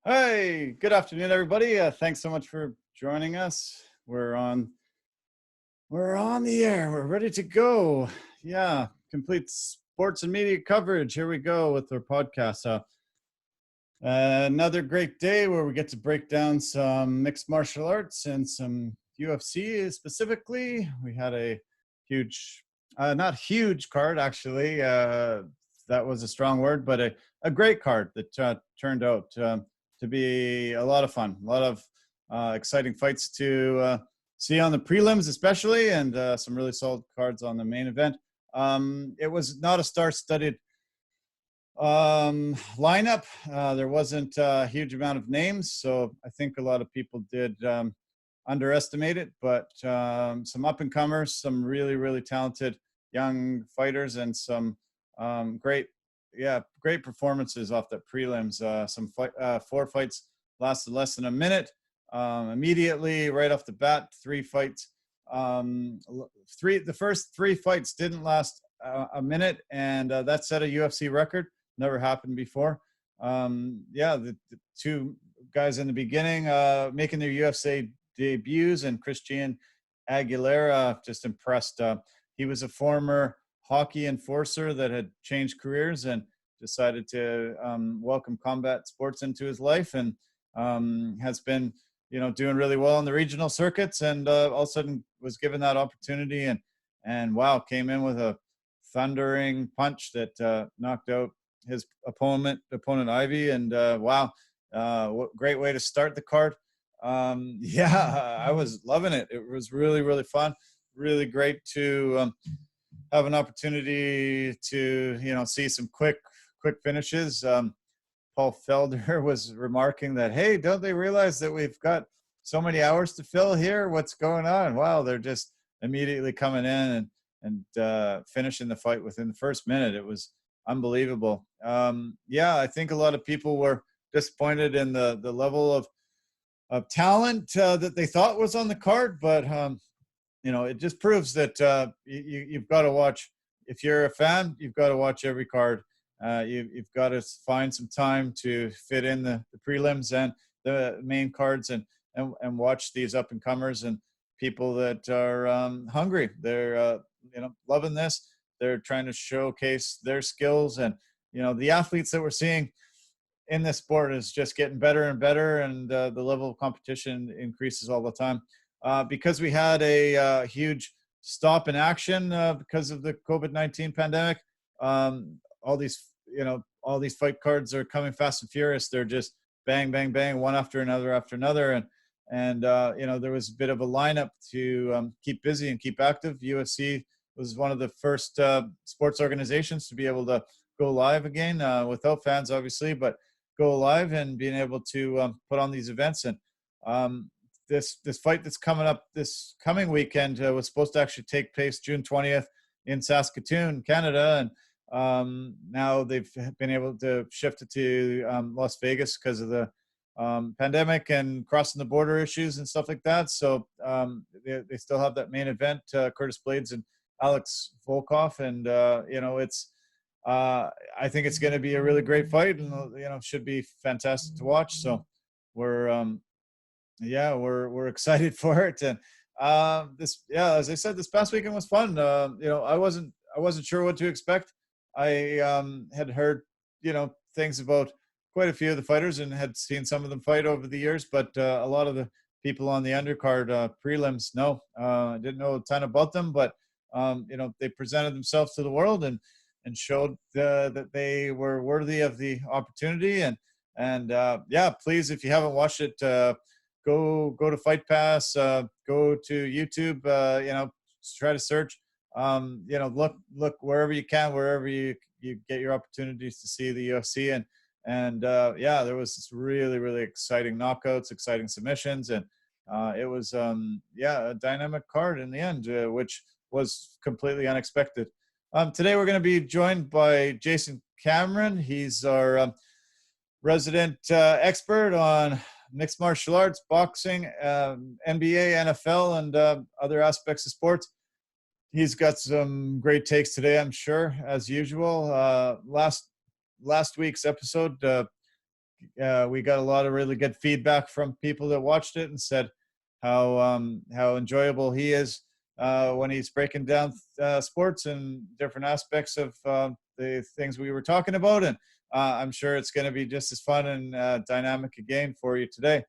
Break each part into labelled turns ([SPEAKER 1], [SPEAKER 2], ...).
[SPEAKER 1] Hey, good afternoon, everybody. Thanks so much for joining us. We're on the air. We're ready to go. Yeah, complete sports and media coverage. Here we go with our podcast. Another great day where we get to break down some mixed martial arts and some UFC specifically. We had a huge, not huge card actually. That was a strong word, but a great card that turned out to be a lot of fun. A lot of exciting fights to see on the prelims, especially, and some really solid cards on the main event. It was not a star-studded lineup. There wasn't a huge amount of names, so I think a lot of people did underestimate it, but some up-and-comers, some really, really talented young fighters, and some great performances off the prelims. Four fights lasted less than a minute. Immediately, right off the bat, three fights. The first three fights didn't last a minute, and that set a UFC record. Never happened before. The two guys in the beginning making their UFC debuts, and Christian Aguilera just impressed. He was a former hockey enforcer that had changed careers and decided to welcome combat sports into his life, and has been doing really well in the regional circuits, and all of a sudden was given that opportunity, and wow, came in with a thundering punch that knocked out his opponent Ivy, and wow, what great way to start the card. I was loving it. It was really, really fun, really great to have an opportunity to see some quick finishes. Paul Felder was remarking that, hey, don't they realize that we've got so many hours to fill here? What's going on? Wow, they're just immediately coming in and finishing the fight within the first minute. It was unbelievable. I think a lot of people were disappointed in the level of talent that they thought was on the card, but it just proves that you've got to watch. If you're a fan, you've got to watch every card. You've got to find some time to fit in the prelims and the main cards, and watch these up and comers and people that are hungry. They're loving this. They're trying to showcase their skills, and the athletes that we're seeing in this sport is just getting better and better, and the level of competition increases all the time. Because we had a huge stop in action because of the COVID-19 pandemic. All these fight cards are coming fast and furious. They're just bang, bang, bang, one after another, and there was a bit of a lineup to keep busy and keep active. UFC was one of the first sports organizations to be able to go live again without fans, obviously, but go live and being able to put on these events. And this fight that's coming up this coming weekend was supposed to actually take place June 20th in Saskatoon, Canada, and now they've been able to shift it to Las Vegas because of the pandemic and crossing the border issues and stuff like that. So they still have that main event, Curtis Blades and Alex Volkoff, and it's I think it's going to be a really great fight, and should be fantastic to watch. So we're excited for it. And as I said, this past weekend was fun. I wasn't sure what to expect. I had heard things about quite a few of the fighters and had seen some of them fight over the years, but a lot of the people on the undercard prelims, no, I didn't know a ton about them, but they presented themselves to the world and showed that they were worthy of the opportunity. And please, if you haven't watched it, go to Fight Pass, go to YouTube, try to search, look wherever you can, wherever you get your opportunities to see the UFC. And there was this really, really exciting knockouts, exciting submissions, and it was a dynamic card in the end, which was completely unexpected. Today we're going to be joined by Jason Cameron. He's our resident expert on mixed martial arts, boxing, NBA, NFL, and other aspects of sports. He's got some great takes today, I'm sure, as usual. Last week's episode we got a lot of really good feedback from people that watched it and said how enjoyable he is when he's breaking down sports and different aspects of the things we were talking about. And I'm sure it's going to be just as fun and dynamic again for you today.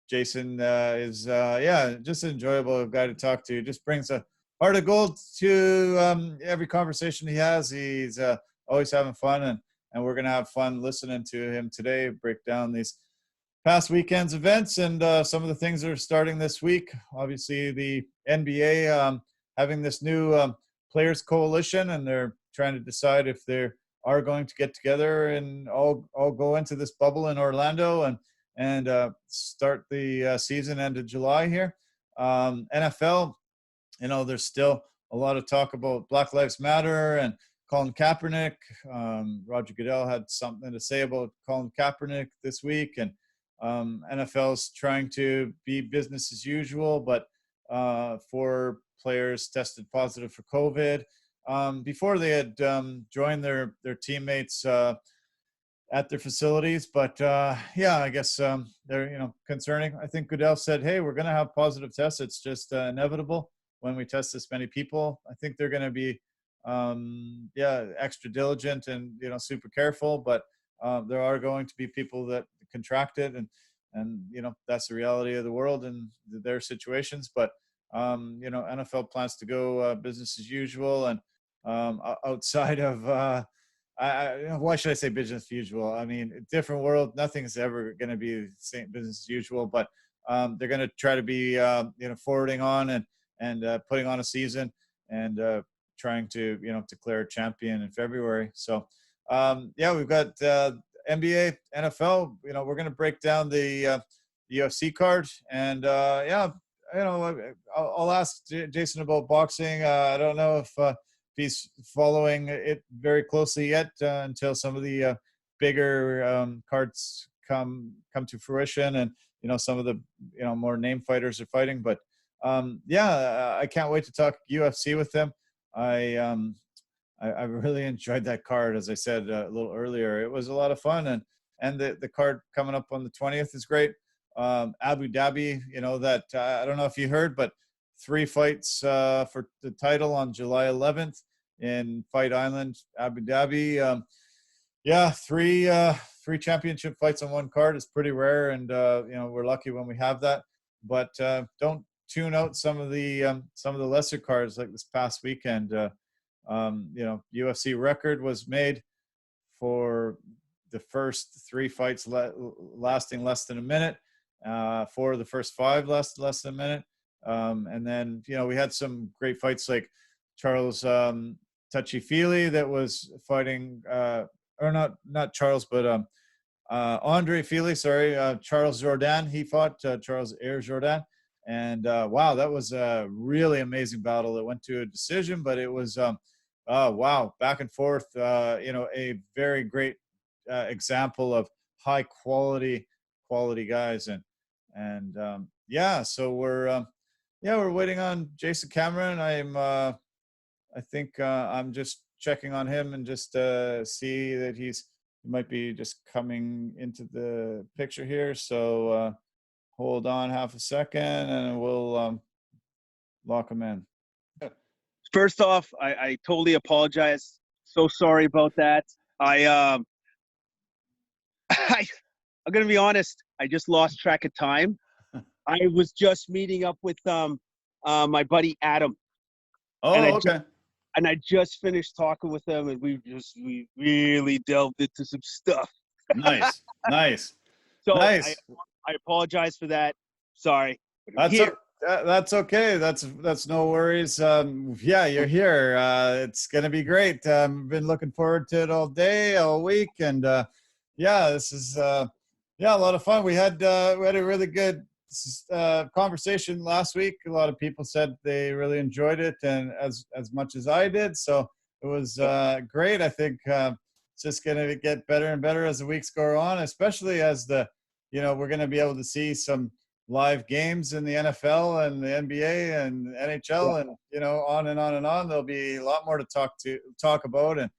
[SPEAKER 1] Jason is just an enjoyable guy to talk to. He just brings a heart of gold to every conversation he has. He's always having fun, and we're going to have fun listening to him today, break down these past weekend's events and some of the things that are starting this week. Obviously, the NBA having this new players coalition, and they're trying to decide if they are going to get together and all go into this bubble in Orlando and start the season end of July here. NFL, there's still a lot of talk about Black Lives Matter and Colin Kaepernick. Roger Goodell had something to say about Colin Kaepernick this week, and NFL's trying to be business as usual, but for players tested positive for COVID before they had joined their teammates at their facilities. But I guess they're concerning. I think Goodell said, "Hey, we're going to have positive tests. It's just inevitable when we test this many people." I think they're going to be extra diligent and super careful, but there are going to be people that contract it, and that's the reality of the world and their situations. But NFL plans to go business as usual, and outside of why should I say business as usual? I mean, different world. Nothing's ever going to be the same business as usual, but they're going to try to be forwarding on and putting on a season and trying to declare a champion in February. So we've got NBA, NFL. We're going to break down the UFC card, and I'll ask Jason about boxing. I don't know if he's following it very closely yet until some of the bigger cards come to fruition, and some of the more name fighters are fighting. But I can't wait to talk UFC with him. I really enjoyed that card, as I said a little earlier. It was a lot of fun, and the card coming up on the 20th is great. Abu Dhabi, that I don't know if you heard, but 3 fights for the title on July 11th in Fight Island, Abu Dhabi. Three championship fights on one card is pretty rare, and we're lucky when we have that. But don't tune out some of the lesser cards like this past weekend. UFC record was made for the first 3 fights lasting less than a minute. 4 of the first 5 lasted less than a minute. And then, we had some great fights like Charles Touchy-Feely that was fighting, or not Charles, but Andre Feely, Charles Jourdain. He fought Charles Air Jourdain. And wow, that was a really amazing battle. It went to a decision, but it was back and forth. A very great example of high quality guys, and so we're waiting on Jason Cameron. I think I'm just checking on him and just see that he might be just coming into the picture here. So hold on half a second and we'll lock him in.
[SPEAKER 2] First off, I totally apologize. So sorry about that. I'm going to be honest. I just lost track of time. I was just meeting up with my buddy Adam.
[SPEAKER 1] Oh, okay.
[SPEAKER 2] And I just finished talking with him, and we really delved into some stuff.
[SPEAKER 1] Nice.
[SPEAKER 2] So
[SPEAKER 1] nice.
[SPEAKER 2] I apologize for that. Sorry.
[SPEAKER 1] That's okay. That's no worries. You're here. It's gonna be great. Been looking forward to it all day, all week, and this is a lot of fun. We had a really good conversation last week. A lot of people said they really enjoyed it, and as much as I did. So it was great. I think it's just gonna get better and better as the weeks go on, especially as we're gonna be able to see some live games in the NFL and the NBA and NHL and on and on and on. There'll be a lot more to talk about, and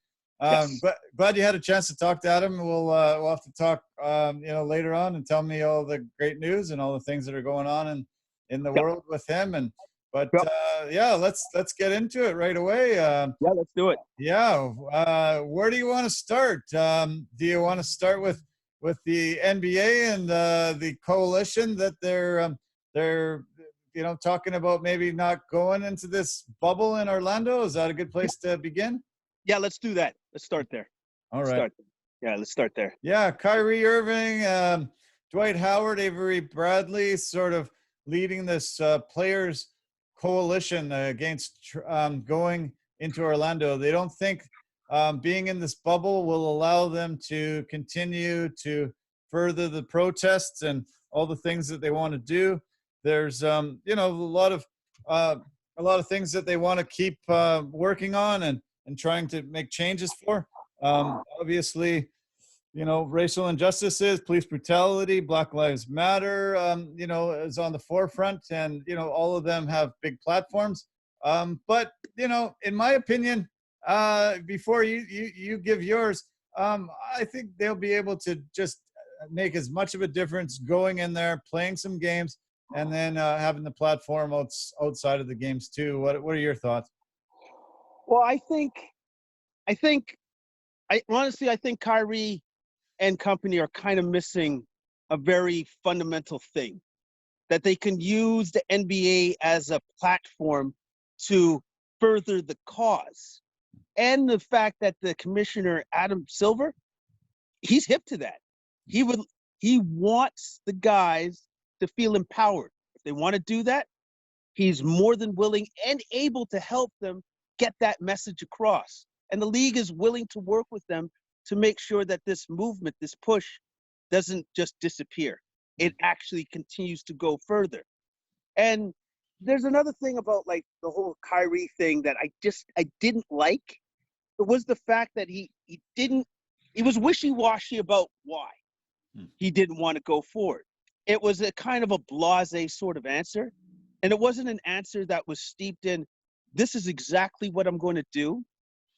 [SPEAKER 2] Yes.
[SPEAKER 1] Glad you had a chance to talk to Adam. We'll have to talk, later on, and tell me all the great news and all the things that are going on in the
[SPEAKER 2] Yep.
[SPEAKER 1] world with him. But
[SPEAKER 2] Yep.
[SPEAKER 1] yeah, let's get into it right away.
[SPEAKER 2] Yeah, let's do it.
[SPEAKER 1] Yeah, where do you want to start? Do you want to start with the NBA and the coalition that they're talking about maybe not going into this bubble in Orlando? Is that a good place to begin?
[SPEAKER 2] Yeah, let's do that. Let's start there.
[SPEAKER 1] All right.
[SPEAKER 2] Yeah, let's start there.
[SPEAKER 1] Yeah, Kyrie Irving, Dwight Howard, Avery Bradley, sort of leading this players coalition against going into Orlando. They don't think being in this bubble will allow them to continue to further the protests and all the things that they want to do. There's a lot of things that they want to keep working on and trying to make changes for. Obviously, racial injustices, police brutality, Black Lives Matter, is on the forefront, and, all of them have big platforms. But, in my opinion, before you give yours, I think they'll be able to just make as much of a difference going in there, playing some games, and then having the platform outside of the games too. What are your thoughts?
[SPEAKER 2] Well, I think Kyrie and company are kind of missing a very fundamental thing, that they can use the NBA as a platform to further the cause. And the fact that the commissioner, Adam Silver, he's hip to that. He wants the guys to feel empowered. If they want to do that, he's more than willing and able to help them get that message across. And the league is willing to work with them to make sure that this movement, this push, doesn't just disappear. It actually continues to go further. And there's another thing about like the whole Kyrie thing that I didn't like. It was the fact that he was wishy-washy about why he didn't want to go forward. It was a kind of a blasé sort of answer. And it wasn't an answer that was steeped in, this is exactly what I'm going to do.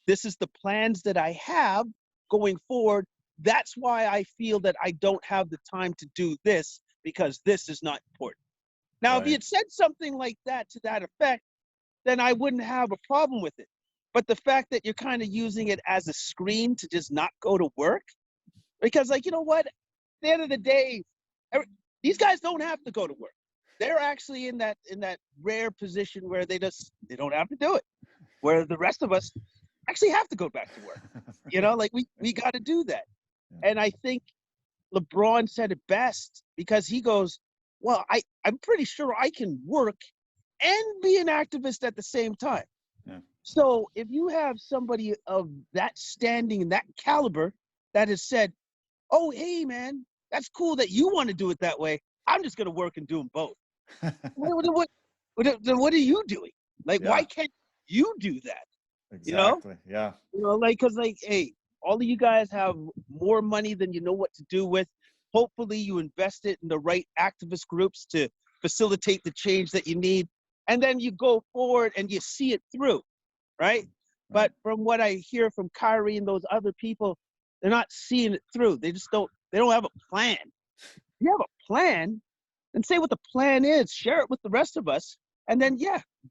[SPEAKER 2] This is the plans that I have going forward. That's why I feel that I don't have the time to do this, because this is not important. Now,
[SPEAKER 1] Right.
[SPEAKER 2] if he had said something like that to that effect, then I wouldn't have a problem with it. But the fact that you're kind of using it as a screen to just not go to work, because like, you know what? At the end of the day, these guys don't have to go to work. They're actually in that rare position where they don't have to do it. Where the rest of us actually have to go back to work. Like we got to do that. And I think LeBron said it best, because he goes, well, I'm pretty sure I can work and be an activist at the same time.
[SPEAKER 1] Yeah.
[SPEAKER 2] So if you have somebody of that standing and that caliber that has said, oh, hey, man, that's cool that you want to do it that way. I'm just going to work and do them both. What are you doing? Like,
[SPEAKER 1] Yeah.
[SPEAKER 2] why can't you do that?
[SPEAKER 1] Exactly. Yeah.
[SPEAKER 2] Because hey, all of you guys have more money than you know what to do with. Hopefully you invest it in the right activist groups to facilitate the change that you need. And then you go forward and you see it through, right? But from what I hear from Kyrie and those other people, they're not seeing it through. They don't have a plan. If you have a plan, then say what the plan is, share it with the rest of us, and then,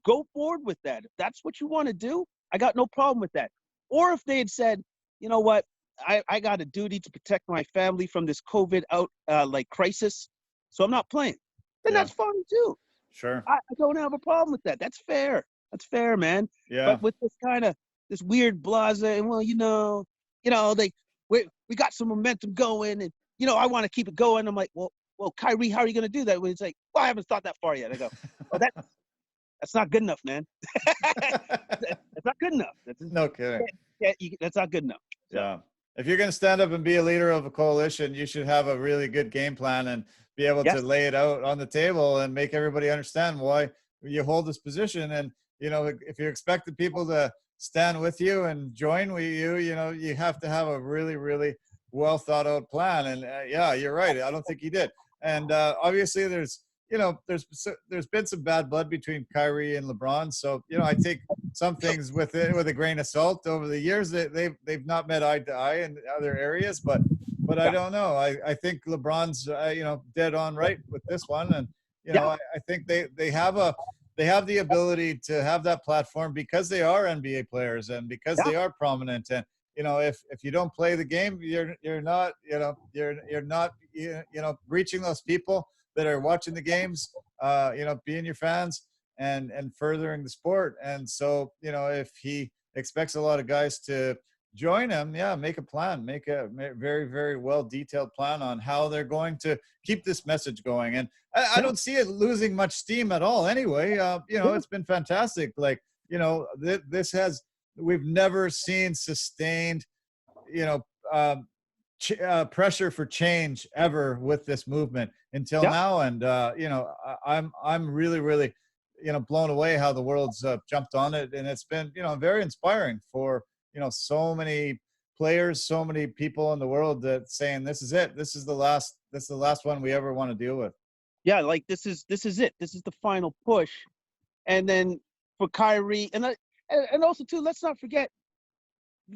[SPEAKER 2] go forward with that. If that's what you want to do, I got no problem with that. Or if they had said, you know what, I got a duty to protect my family from this COVID crisis, so I'm not playing, then that's fine too.
[SPEAKER 1] Sure.
[SPEAKER 2] I don't have a problem with that. That's fair. That's fair, man.
[SPEAKER 1] Yeah.
[SPEAKER 2] But with this weird blase, well, we got some momentum going, and I want to keep it going. I'm like, well, Kyrie, how are you going to do that? When it's like, well, I haven't thought that far yet. I go, well, that's not good enough, man. That's not good enough.
[SPEAKER 1] No kidding.
[SPEAKER 2] That's not good enough. So.
[SPEAKER 1] Yeah. If you're going to stand up and be a leader of a coalition, you should have a really good game plan and be able to lay it out on the table and make everybody understand why you hold this position. And, if you expect the people to stand with you and join with you, you have to have a really, really well thought out plan. And you're right. I don't think he did. And obviously there's been some bad blood between Kyrie and LeBron. So, I take some things with it with a grain of salt over the years. They've not met eye to eye in other areas, but I
[SPEAKER 2] Yeah.
[SPEAKER 1] don't know. I think LeBron's dead on right with this one, and
[SPEAKER 2] Yeah.
[SPEAKER 1] I think they have the ability to have that platform because they are NBA players and because
[SPEAKER 2] Yeah.
[SPEAKER 1] they are prominent. And if you don't play the game, you're not reaching those people that are watching the games, being your fans and furthering the sport. And so if he expects a lot of guys to join him, make a plan, make a very, very well detailed plan on how they're going to keep this message going. And I don't see it losing much steam at all anyway. It's been fantastic. Like, we've never seen sustained, pressure for change ever with this movement until now. And, I'm really, really, blown away how the world's jumped on it. And it's been, very inspiring for, so many players, so many people in the world that saying, this is it. This is the last one we ever want to deal with.
[SPEAKER 2] Yeah, like this is it. This is the final push. And then for Kyrie, and also too, let's not forget,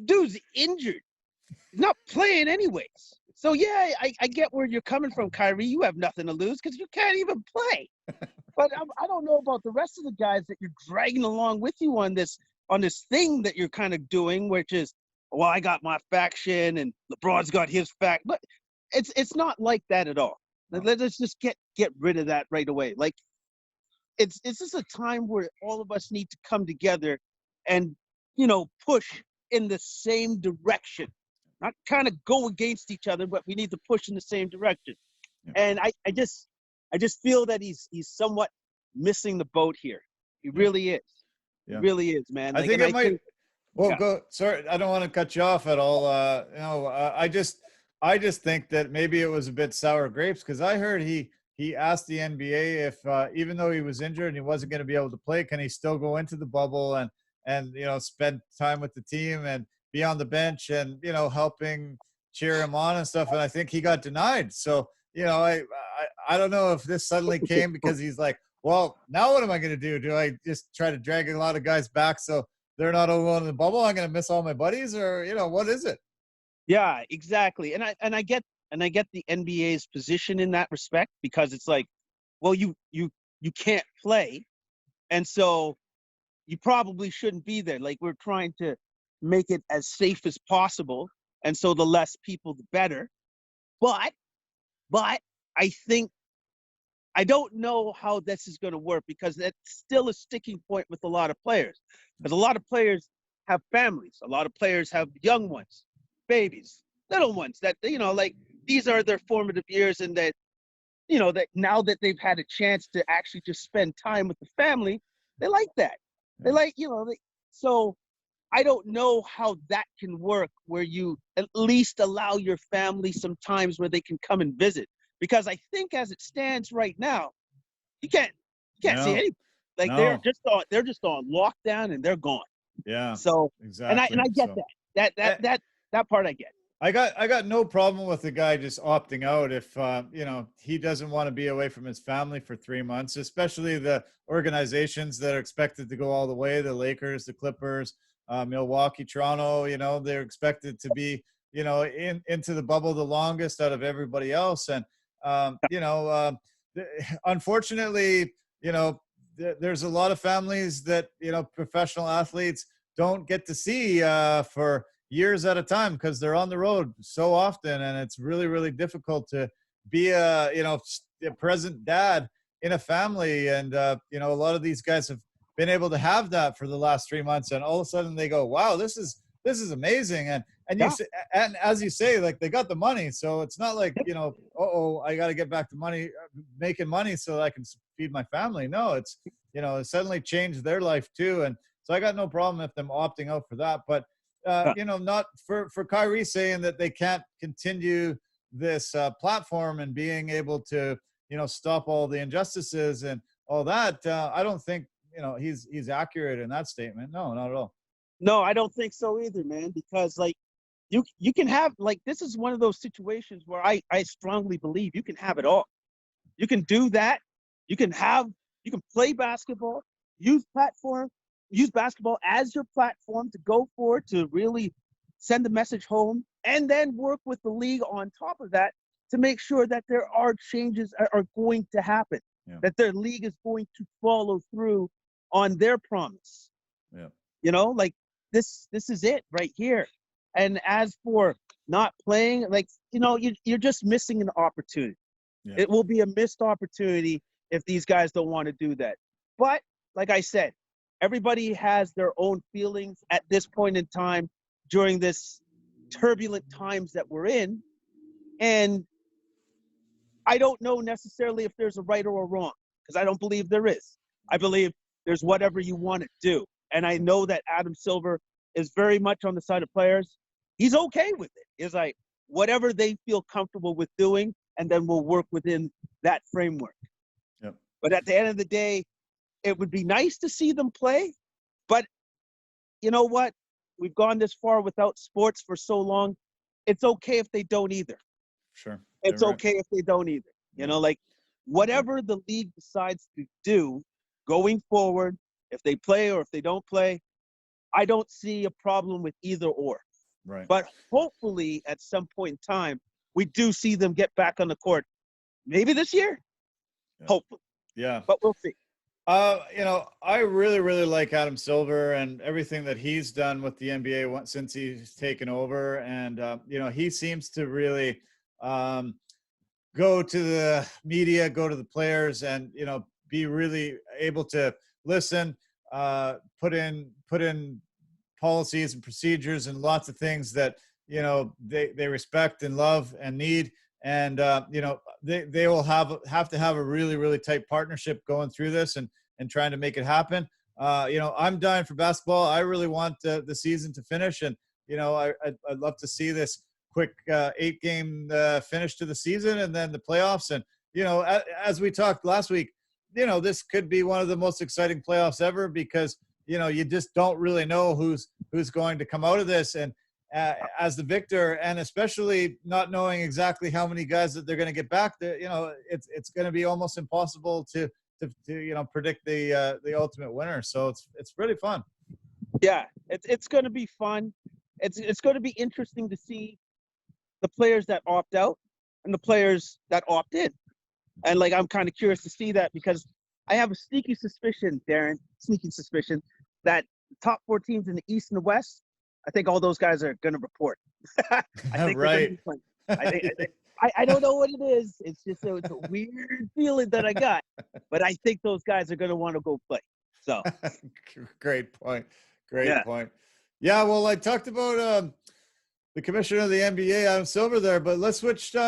[SPEAKER 2] dude's injured. He's not playing anyways. So yeah, I get where you're coming from, Kyrie. You have nothing to lose because you can't even play. But I don't know about the rest of the guys that you're dragging along with you on this thing that you're kind of doing, which is, well, I got my faction and LeBron's got his fact. But it's not like that at all. Let's just get rid of that right away. Like it's just a time where all of us need to come together and push in the same direction. Not kind of go against each other, but we need to push in the same direction. Yeah. And I just feel that he's somewhat missing the boat here. He really is. Yeah. He really is, man.
[SPEAKER 1] I think it might. Go. Sorry, I don't want to cut you off at all. I just think that maybe it was a bit sour grapes because I heard he asked the NBA if even though he was injured and he wasn't going to be able to play, can he still go into the bubble and spend time with the team and be on the bench and helping cheer him on and stuff. And I think he got denied. So I don't know if this suddenly came because he's like, well, now what am I going to do? Do I just try to drag a lot of guys back so they're not all going in the bubble? I'm going to miss all my buddies, or what is it?
[SPEAKER 2] Yeah, exactly. And I get the NBA's position in that respect because it's like, well, you can't play, and so you probably shouldn't be there. Like we're trying to make it as safe as possible, and so the less people, the better. But I think I don't know how this is going to work because that's still a sticking point with a lot of players. Because a lot of players have families. A lot of players have young ones, babies, little ones that, like these are their formative years and that, that now that they've had a chance to actually just spend time with the family, they like that. They like, so I don't know how that can work where you at least allow your family some times where they can come and visit. Because I think as it stands right now, you can't see anybody. Like they're just on lockdown and they're gone.
[SPEAKER 1] Yeah.
[SPEAKER 2] So
[SPEAKER 1] exactly.
[SPEAKER 2] And I get that part I get.
[SPEAKER 1] I got no problem with the guy just opting out if he doesn't want to be away from his family for 3 months, especially the organizations that are expected to go all the way, the Lakers, the Clippers, Milwaukee, Toronto, they're expected to be, into the bubble the longest out of everybody else. And unfortunately, there's a lot of families that, professional athletes don't get to see for years at a time because they're on the road so often. And it's really, really difficult to be a present dad in a family. And, a lot of these guys have been able to have that for the last 3 months. And all of a sudden they go, wow, this is amazing. And as you say, like they got the money. So it's not like, I got to get back to making money so that I can feed my family. No, it's, it suddenly changed their life too. And so I got no problem if them opting out for that. But, not for Kyrie saying that they can't continue this platform and being able to, stop all the injustices and all that. I don't think, he's accurate in that statement. No, not at all.
[SPEAKER 2] No, I don't think so either, man, because like you can have like this is one of those situations where I strongly believe you can have it all. You can do that. You can play basketball, youth platform, use basketball as your platform to go forward, to really send the message home, and then work with the league on top of that to make sure that there are changes are going to happen, that their league is going to follow through on their promise.
[SPEAKER 1] Yeah.
[SPEAKER 2] You know, like this is it right here. And as for not playing, like, you know, you're just missing an opportunity.
[SPEAKER 1] Yeah.
[SPEAKER 2] It will be a missed opportunity if these guys don't want to do that. But like I said, everybody has their own feelings at this point in time during this turbulent times that we're in. And I don't know necessarily if there's a right or a wrong, because I don't believe there is. I believe there's whatever you want to do. And I know that Adam Silver is very much on the side of players. He's okay with it. It's like whatever they feel comfortable with doing, and then we'll work within that framework.
[SPEAKER 1] Yep.
[SPEAKER 2] But at the end of the day, it would be nice to see them play. But you know what? We've gone this far without sports for so long. It's okay if they don't either.
[SPEAKER 1] Sure.
[SPEAKER 2] It's okay if they don't either. You know, like whatever the league decides to do going forward, if they play or if they don't play, I don't see a problem with either or.
[SPEAKER 1] Right.
[SPEAKER 2] But hopefully at some point in time, we do see them get back on the court. Maybe this year.
[SPEAKER 1] Yeah.
[SPEAKER 2] Hopefully.
[SPEAKER 1] Yeah.
[SPEAKER 2] But we'll see.
[SPEAKER 1] You know, I really, really like Adam Silver and everything that he's done with the NBA since he's taken over. And, you know, he seems to really go to the media, go to the players, and, you know, be really able to listen, put in policies and procedures and lots of things that, you know, they respect and love and need. And, you know, they will have to have a really, really tight partnership going through this and trying to make it happen. You know, I'm dying for basketball. I really want the season to finish. And, you know, I'd love to see this quick 8-game finish to the season and then the playoffs. And, you know, as we talked last week, you know, this could be one of the most exciting playoffs ever because, you know, you just don't really know who's going to come out of this. And as the victor, and especially not knowing exactly how many guys that they're going to get back there, you know, it's going to be almost impossible to you know, predict the ultimate winner. So it's really fun.
[SPEAKER 2] Yeah, it's going to be fun. It's going to be interesting to see the players that opt out and the players that opt in. And like, I'm kind of curious to see that because I have a sneaky suspicion, Darren, that the top 4 teams in the East and the West, I think all those guys are going to report. I think
[SPEAKER 1] right.
[SPEAKER 2] I don't know what it is. It's just it's a weird feeling that I got, but I think those guys are going to want to go play. So
[SPEAKER 1] great point. Great point. Yeah. Well, I talked about the commissioner of the NBA, Adam Silver there, but let's switch, you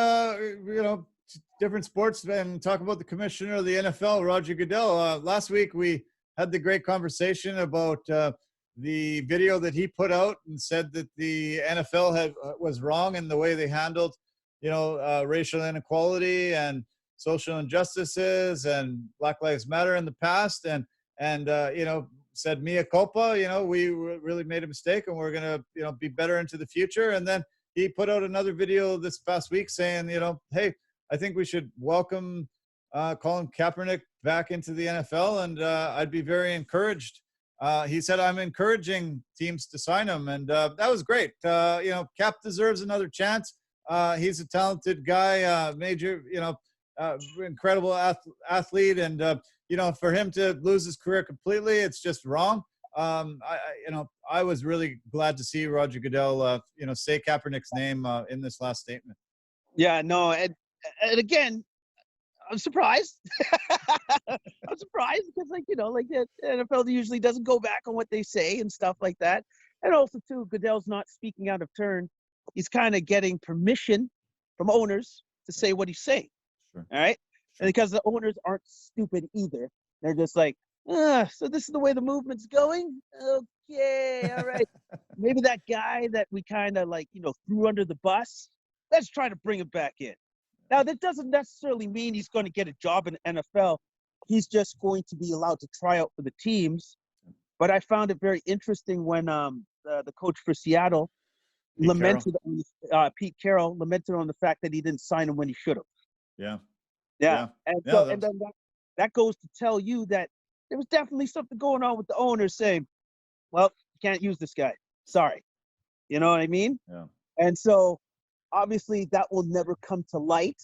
[SPEAKER 1] know, to different sports and talk about the commissioner of the NFL, Roger Goodell. Last week, we had the great conversation about the video that he put out and said that the NFL was wrong in the way they handled, you know, racial inequality and social injustices and Black Lives Matter in the past. And you know, said mea culpa, you know, we really made a mistake and we're going to, you know, be better into the future. And then he put out another video this past week saying, you know, hey, I think we should welcome Colin Kaepernick back into the NFL. And I'd be very encouraged. He said, I'm encouraging teams to sign him. And that was great. You know, Cap deserves another chance. He's a talented guy, major, you know, incredible athlete. And, you know, for him to lose his career completely, it's just wrong. You know, I was really glad to see Roger Goodell, you know, say Kaepernick's name in this last statement.
[SPEAKER 2] Yeah, no. And again, I'm surprised. I'm surprised because, like, you know, like the NFL usually doesn't go back on what they say and stuff like that. And also, too, Goodell's not speaking out of turn. He's kind of getting permission from owners to say what he's saying.
[SPEAKER 1] Sure.
[SPEAKER 2] All right? And because the owners aren't stupid either. They're just like, so this is the way the movement's going? Okay, all right. Maybe that guy that we kind of, like, you know, threw under the bus, let's try to bring him back in. Now, that doesn't necessarily mean he's going to get a job in the NFL. He's just going to be allowed to try out for the teams. But I found it very interesting when the coach for Seattle Pete Carroll lamented on the fact that he didn't sign him when he should have. Yeah. And so, and then that goes to tell you that there was definitely something going on with the owners saying, well, you can't use this guy. Sorry. You know what I mean?
[SPEAKER 1] Yeah.
[SPEAKER 2] And so obviously that will never come to light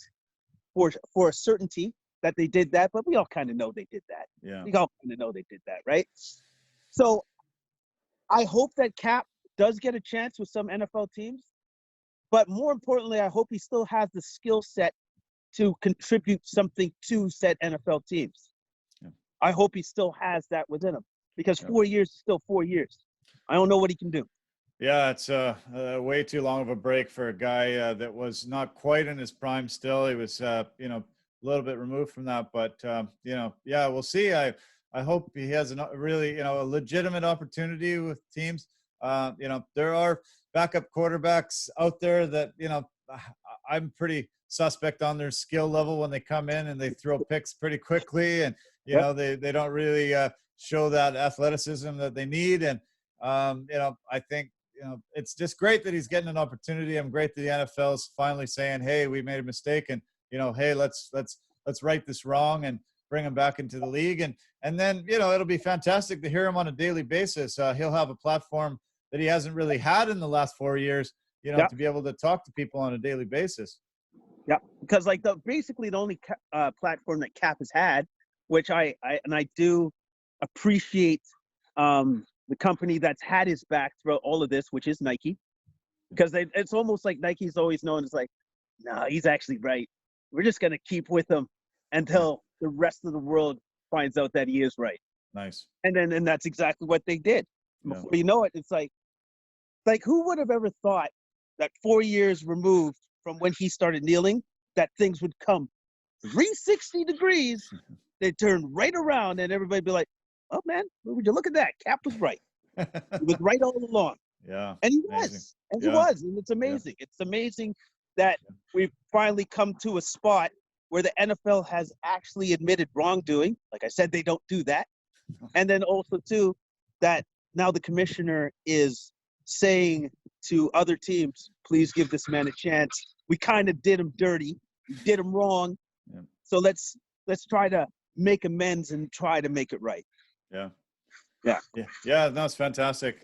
[SPEAKER 2] for a certainty that they did that, but we all kind of know they did that.
[SPEAKER 1] Yeah.
[SPEAKER 2] We all kind of know they did that, right? So I hope that Cap does get a chance with some NFL teams, but more importantly, I hope he still has the skill set to contribute something to said NFL teams.
[SPEAKER 1] Yeah.
[SPEAKER 2] I hope he still has that within him, because
[SPEAKER 1] Yeah.
[SPEAKER 2] 4 years is still 4 years. I don't know what he can do.
[SPEAKER 1] Yeah, it's way too long of a break for a guy that was not quite in his prime still. He was, you know, a little bit removed from that. But, you know, yeah, we'll see. I hope he has a really, you know, a legitimate opportunity with teams. You know, there are backup quarterbacks out there that, you know, I'm pretty suspect on their skill level when they come in and they throw picks pretty quickly. And, you know, they don't really show that athleticism that they need. And, you know, I think, you know, it's just great that he's getting an opportunity. I'm great that the NFL is finally saying, "Hey, we made a mistake, and you know, hey, let's right this wrong and bring him back into the league." And then, you know, it'll be fantastic to hear him on a daily basis. He'll have a platform that he hasn't really had in the last 4 years, you know, to be able to talk to people on a daily basis.
[SPEAKER 2] Yeah, because like basically the only platform that Cap has had, which I do appreciate the company that's had his back throughout all of this, which is Nike, because it's almost like Nike's always known as like, no, he's actually right. We're just gonna keep with him until the rest of the world finds out that he is right.
[SPEAKER 1] Nice.
[SPEAKER 2] And that's exactly what they did. Before you know it, it's like who would have ever thought that 4 years removed from when he started kneeling, that things would come 360 degrees, they turn right around and everybody be like, oh man, would you look at that? Cap was right. He was right all along.
[SPEAKER 1] Yeah.
[SPEAKER 2] And he
[SPEAKER 1] amazing.
[SPEAKER 2] was. And he was. And it's amazing. Yeah. It's amazing that we've finally come to a spot where the NFL has actually admitted wrongdoing. Like I said, they don't do that. And then also, too, that now the commissioner is saying to other teams, please give this man a chance. We kind of did him dirty. We did him wrong. Yeah. So let's try to make amends and try to make it right.
[SPEAKER 1] Yeah.
[SPEAKER 2] Yeah.
[SPEAKER 1] Yeah. Yeah. No, it's fantastic.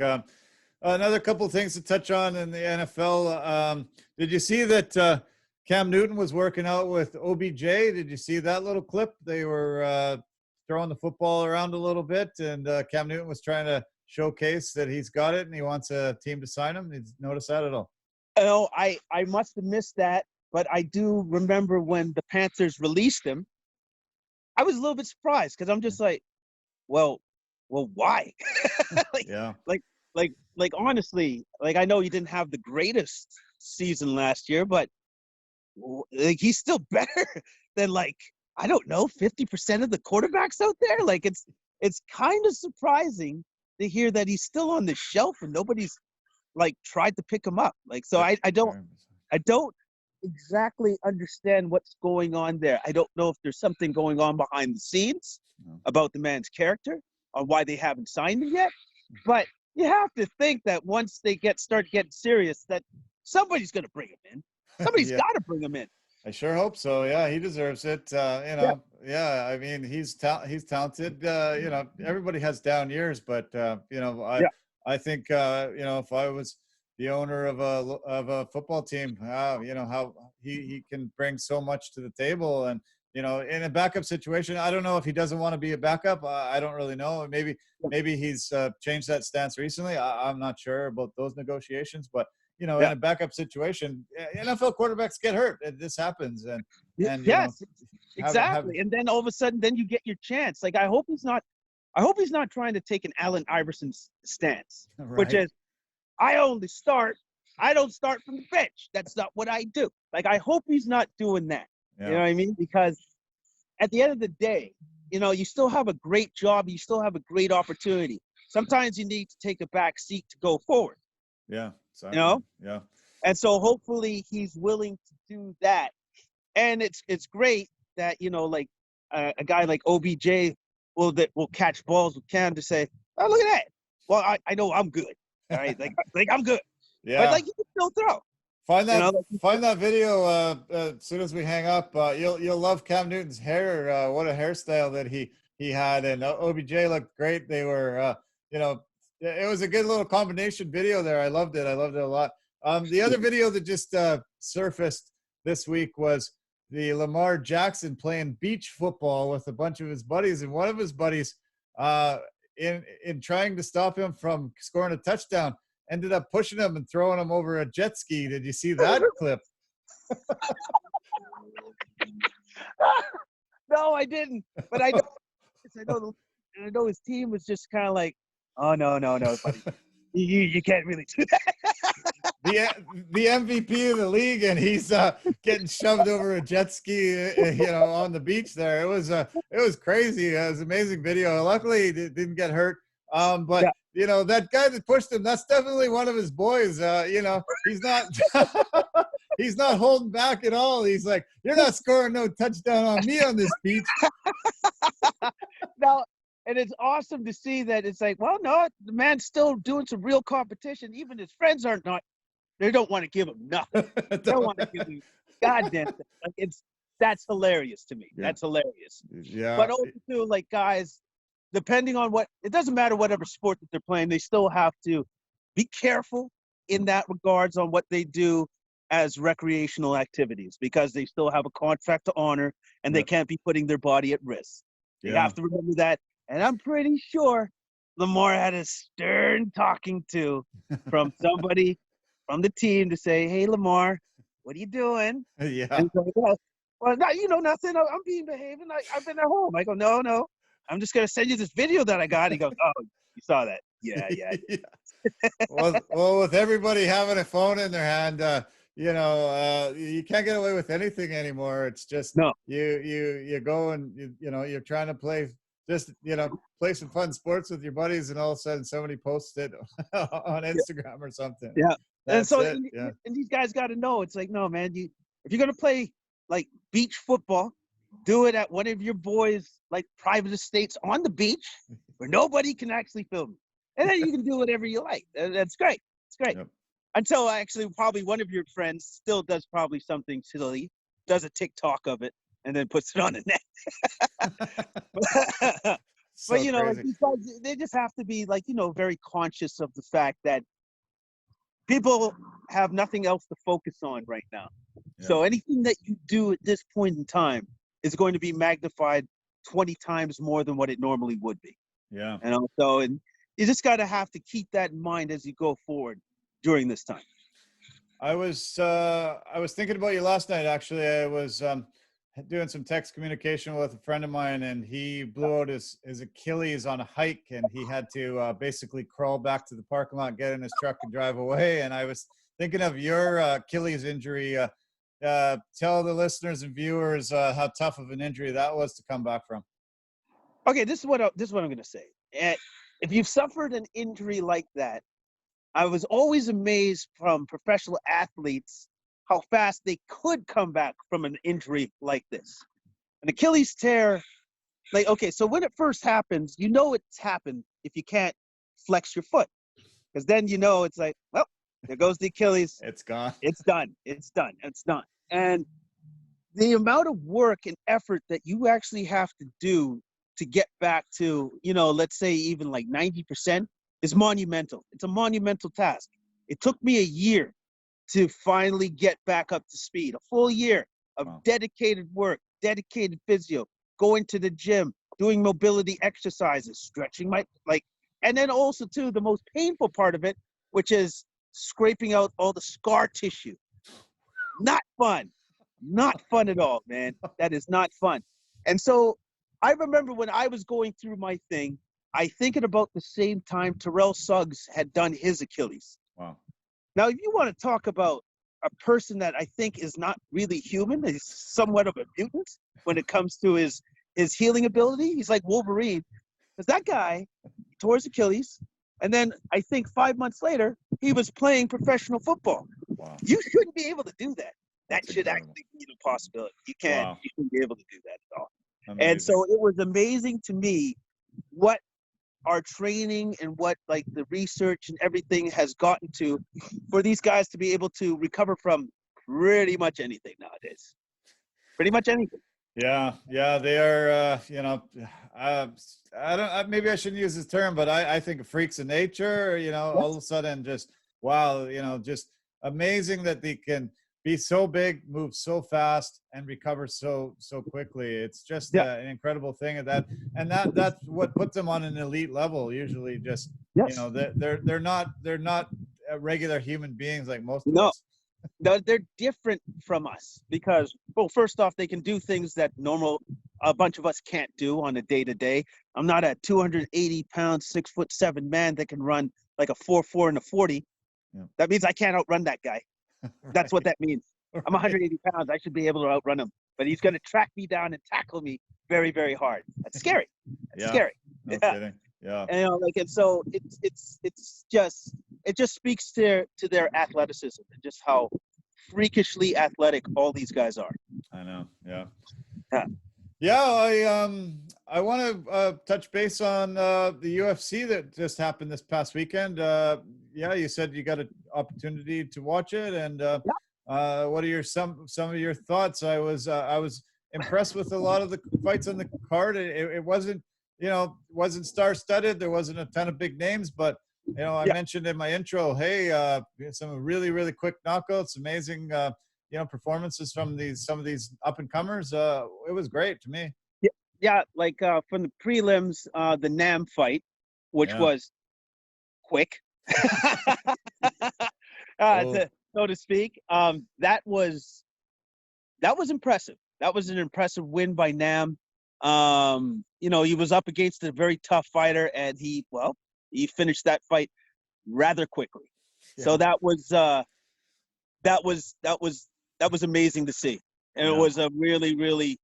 [SPEAKER 1] Another couple of things to touch on in the NFL. Did you see that Cam Newton was working out with OBJ? Did you see that little clip? They were throwing the football around a little bit, and Cam Newton was trying to showcase that he's got it and he wants a team to sign him. Did you notice that at all?
[SPEAKER 2] Oh, I must have missed that, but I do remember when the Panthers released him, I was a little bit surprised because I'm just like, well, why? Like honestly, like I know he didn't have the greatest season last year, but like he's still better than like, I don't know, 50% of the quarterbacks out there. Like it's kind of surprising to hear that he's still on the shelf and nobody's like tried to pick him up. Like, so I don't exactly understand what's going on there. I don't know if there's something going on behind the scenes about the man's character or why they haven't signed him yet. But you have to think that once they start getting serious, that somebody's going to bring him in. Somebody's got to bring him in.
[SPEAKER 1] I sure hope so. Yeah, he deserves it. You know, I mean, he's talented. You know, everybody has down years, but you know, I think you know, if I was the owner of a football team, you know, how he can bring so much to the table. And you know, in a backup situation, I don't know if he doesn't want to be a backup. I don't really know. Maybe he's changed that stance recently. I'm not sure about those negotiations, but in a backup situation, NFL quarterbacks get hurt. This happens, and
[SPEAKER 2] yes, exactly. And then all of a sudden, then you get your chance. Like I hope he's not trying to take an Allen Iverson stance, which is I only start. I don't start from the bench. That's not what I do. Like I hope he's not doing that. You know what I mean? Because at the end of the day, you know, you still have a great job. You still have a great opportunity. Sometimes you need to take a back seat to go forward.
[SPEAKER 1] Yeah. Exactly.
[SPEAKER 2] You know?
[SPEAKER 1] Yeah.
[SPEAKER 2] And so hopefully he's willing to do that. And it's great that, you know, like a guy like OBJ will catch balls with Cam to say, oh, look at that. Well, I know I'm good. All right. Like I'm good.
[SPEAKER 1] Yeah.
[SPEAKER 2] But like you can still throw.
[SPEAKER 1] Find that video as soon as we hang up. You'll love Cam Newton's hair. What a hairstyle that he had, and OBJ looked great. They were you know, it was a good little combination video there. I loved it. I loved it a lot. The other video that just surfaced this week was the Lamar Jackson playing beach football with a bunch of his buddies, and one of his buddies, in trying to stop him from scoring a touchdown, ended up pushing him and throwing him over a jet ski. Did you see that clip?
[SPEAKER 2] No, I didn't. But I know his team was just kind of like, oh no, buddy, you can't really do that.
[SPEAKER 1] The MVP of the league, and he's getting shoved over a jet ski, on the beach there. It was crazy. It was an amazing video. Luckily, he didn't get hurt. But yeah. That guy that pushed him, that's definitely one of his boys. He's not he's not holding back at all. He's like, you're not scoring no touchdown on me on this beach.
[SPEAKER 2] Now, and it's awesome to see that it's like, well, no, the man's still doing some real competition. Even his friends they don't want to give him nothing. They don't want to give him goddamn thing. Like, that's hilarious to me. Yeah. That's hilarious.
[SPEAKER 1] Yeah.
[SPEAKER 2] But also too, like, guys, depending on it doesn't matter whatever sport that they're playing, they still have to be careful in that regards on what they do as recreational activities, because they still have a contract to honor and they can't be putting their body at risk. They have to remember that. And I'm pretty sure Lamar had a stern talking to from somebody from the team to say, hey, Lamar, what are you doing?
[SPEAKER 1] Yeah.
[SPEAKER 2] And so, well, nothing. I'm being behaving. I've been at home. I go, no. I'm just going to send you this video that I got. He goes, oh, you saw that. Yeah.
[SPEAKER 1] Well, with everybody having a phone in their hand, you can't get away with anything anymore. It's just you go and you're trying to play some fun sports with your buddies, and all of a sudden somebody posts it on Instagram or something.
[SPEAKER 2] Yeah.
[SPEAKER 1] That's
[SPEAKER 2] and these guys got to know, it's like, no, man, if you're going to play like beach football, do it at one of your boys' like private estates on the beach where nobody can actually film you. And then you can do whatever you like. That's great. It's great. Yep. Until actually probably one of your friends still does probably something silly, does a TikTok of it, and then puts it on the net. But like these guys, they just have to be like, very conscious of the fact that people have nothing else to focus on right now. Yeah. So anything that you do at this point in time is going to be magnified 20 times more than what it normally would be.
[SPEAKER 1] Yeah.
[SPEAKER 2] And you just got to have to keep that in mind as you go forward during this time.
[SPEAKER 1] I was thinking about you last night. Actually, I was doing some text communication with a friend of mine, and he blew out his Achilles on a hike, and he had to basically crawl back to the parking lot, get in his truck, and drive away. And I was thinking of your Achilles injury. Tell the listeners and viewers how tough of an injury that was to come back from.
[SPEAKER 2] Okay, this is what I'm going to say. If you've suffered an injury like that, I was always amazed from professional athletes how fast they could come back from an injury like this. An Achilles tear, so when it first happens, it's happened if you can't flex your foot. Because then it's like, well, there goes the Achilles.
[SPEAKER 1] It's gone.
[SPEAKER 2] It's done. And the amount of work and effort that you actually have to do to get back to, let's say even like 90% is monumental. It's a monumental task. It took me a year to finally get back up to speed, a full year of dedicated work, dedicated physio, going to the gym, doing mobility exercises, stretching and then also too, the most painful part of it, which is scraping out all the scar tissue. Not fun at all, man. That is not fun. And so I remember when I was going through my thing, I think at about the same time Terrell Suggs had done his Achilles.
[SPEAKER 1] Wow.
[SPEAKER 2] Now, if you want to talk about a person that I think is not really human, he's somewhat of a mutant when it comes to his healing ability. He's like Wolverine. Because that guy tore his Achilles, and then I think 5 months later, he was playing professional football.
[SPEAKER 1] Wow.
[SPEAKER 2] You shouldn't be able to do that. That's should
[SPEAKER 1] incredible.
[SPEAKER 2] Actually be a possibility. You can't.
[SPEAKER 1] Wow.
[SPEAKER 2] You shouldn't be able to do that at all.
[SPEAKER 1] Amazing.
[SPEAKER 2] And so it was amazing to me what our training and what the research and everything has gotten to for these guys to be able to recover from pretty much anything nowadays. Pretty much anything.
[SPEAKER 1] Yeah, they are. I don't. Maybe I shouldn't use this term, but I think freaks of nature. All of
[SPEAKER 2] Yes.
[SPEAKER 1] a sudden, just wow. Just amazing that they can be so big, move so fast, and recover so quickly. It's just
[SPEAKER 2] Yeah.
[SPEAKER 1] an incredible thing, and that's what puts them on an elite level. Usually, just
[SPEAKER 2] Yes.
[SPEAKER 1] they're not regular human beings like most of
[SPEAKER 2] No.
[SPEAKER 1] us.
[SPEAKER 2] They're different from us because, well, first off, they can do things that a bunch of us can't do on a day to day. I'm not a 280-pound, 6'7" man that can run like a 4.4 and a 40.
[SPEAKER 1] Yeah.
[SPEAKER 2] That means I can't outrun that guy. That's what
[SPEAKER 1] Right.
[SPEAKER 2] that means. I'm
[SPEAKER 1] Right.
[SPEAKER 2] 180 pounds. I should be able to outrun him, but he's going to track me down and tackle me very, very hard. That's scary. That's
[SPEAKER 1] Yeah.
[SPEAKER 2] scary.
[SPEAKER 1] No
[SPEAKER 2] Yeah.
[SPEAKER 1] kidding. Yeah.
[SPEAKER 2] And, and so it just speaks to their athleticism and just how freakishly athletic all these guys are.
[SPEAKER 1] I know. Yeah.
[SPEAKER 2] Yeah.
[SPEAKER 1] Yeah. I want to touch base on the UFC that just happened this past weekend. Yeah, you said you got an opportunity to watch it, and what are some of your thoughts? I was impressed with a lot of the fights on the card. It wasn't star studded. There wasn't a ton of big names, but I
[SPEAKER 2] Yeah.
[SPEAKER 1] mentioned in my intro, hey, some really really quick knockouts, amazing. Performances from some of these up and comers. It was great to me.
[SPEAKER 2] Yeah. Like from the prelims, the Nam fight, which
[SPEAKER 1] Yeah.
[SPEAKER 2] was quick,
[SPEAKER 1] Oh,
[SPEAKER 2] so to speak. That was impressive. That was an impressive win by Nam. He was up against a very tough fighter, and he finished that fight rather quickly. So
[SPEAKER 1] yeah,
[SPEAKER 2] that was amazing to see, and it
[SPEAKER 1] yeah.
[SPEAKER 2] was a really really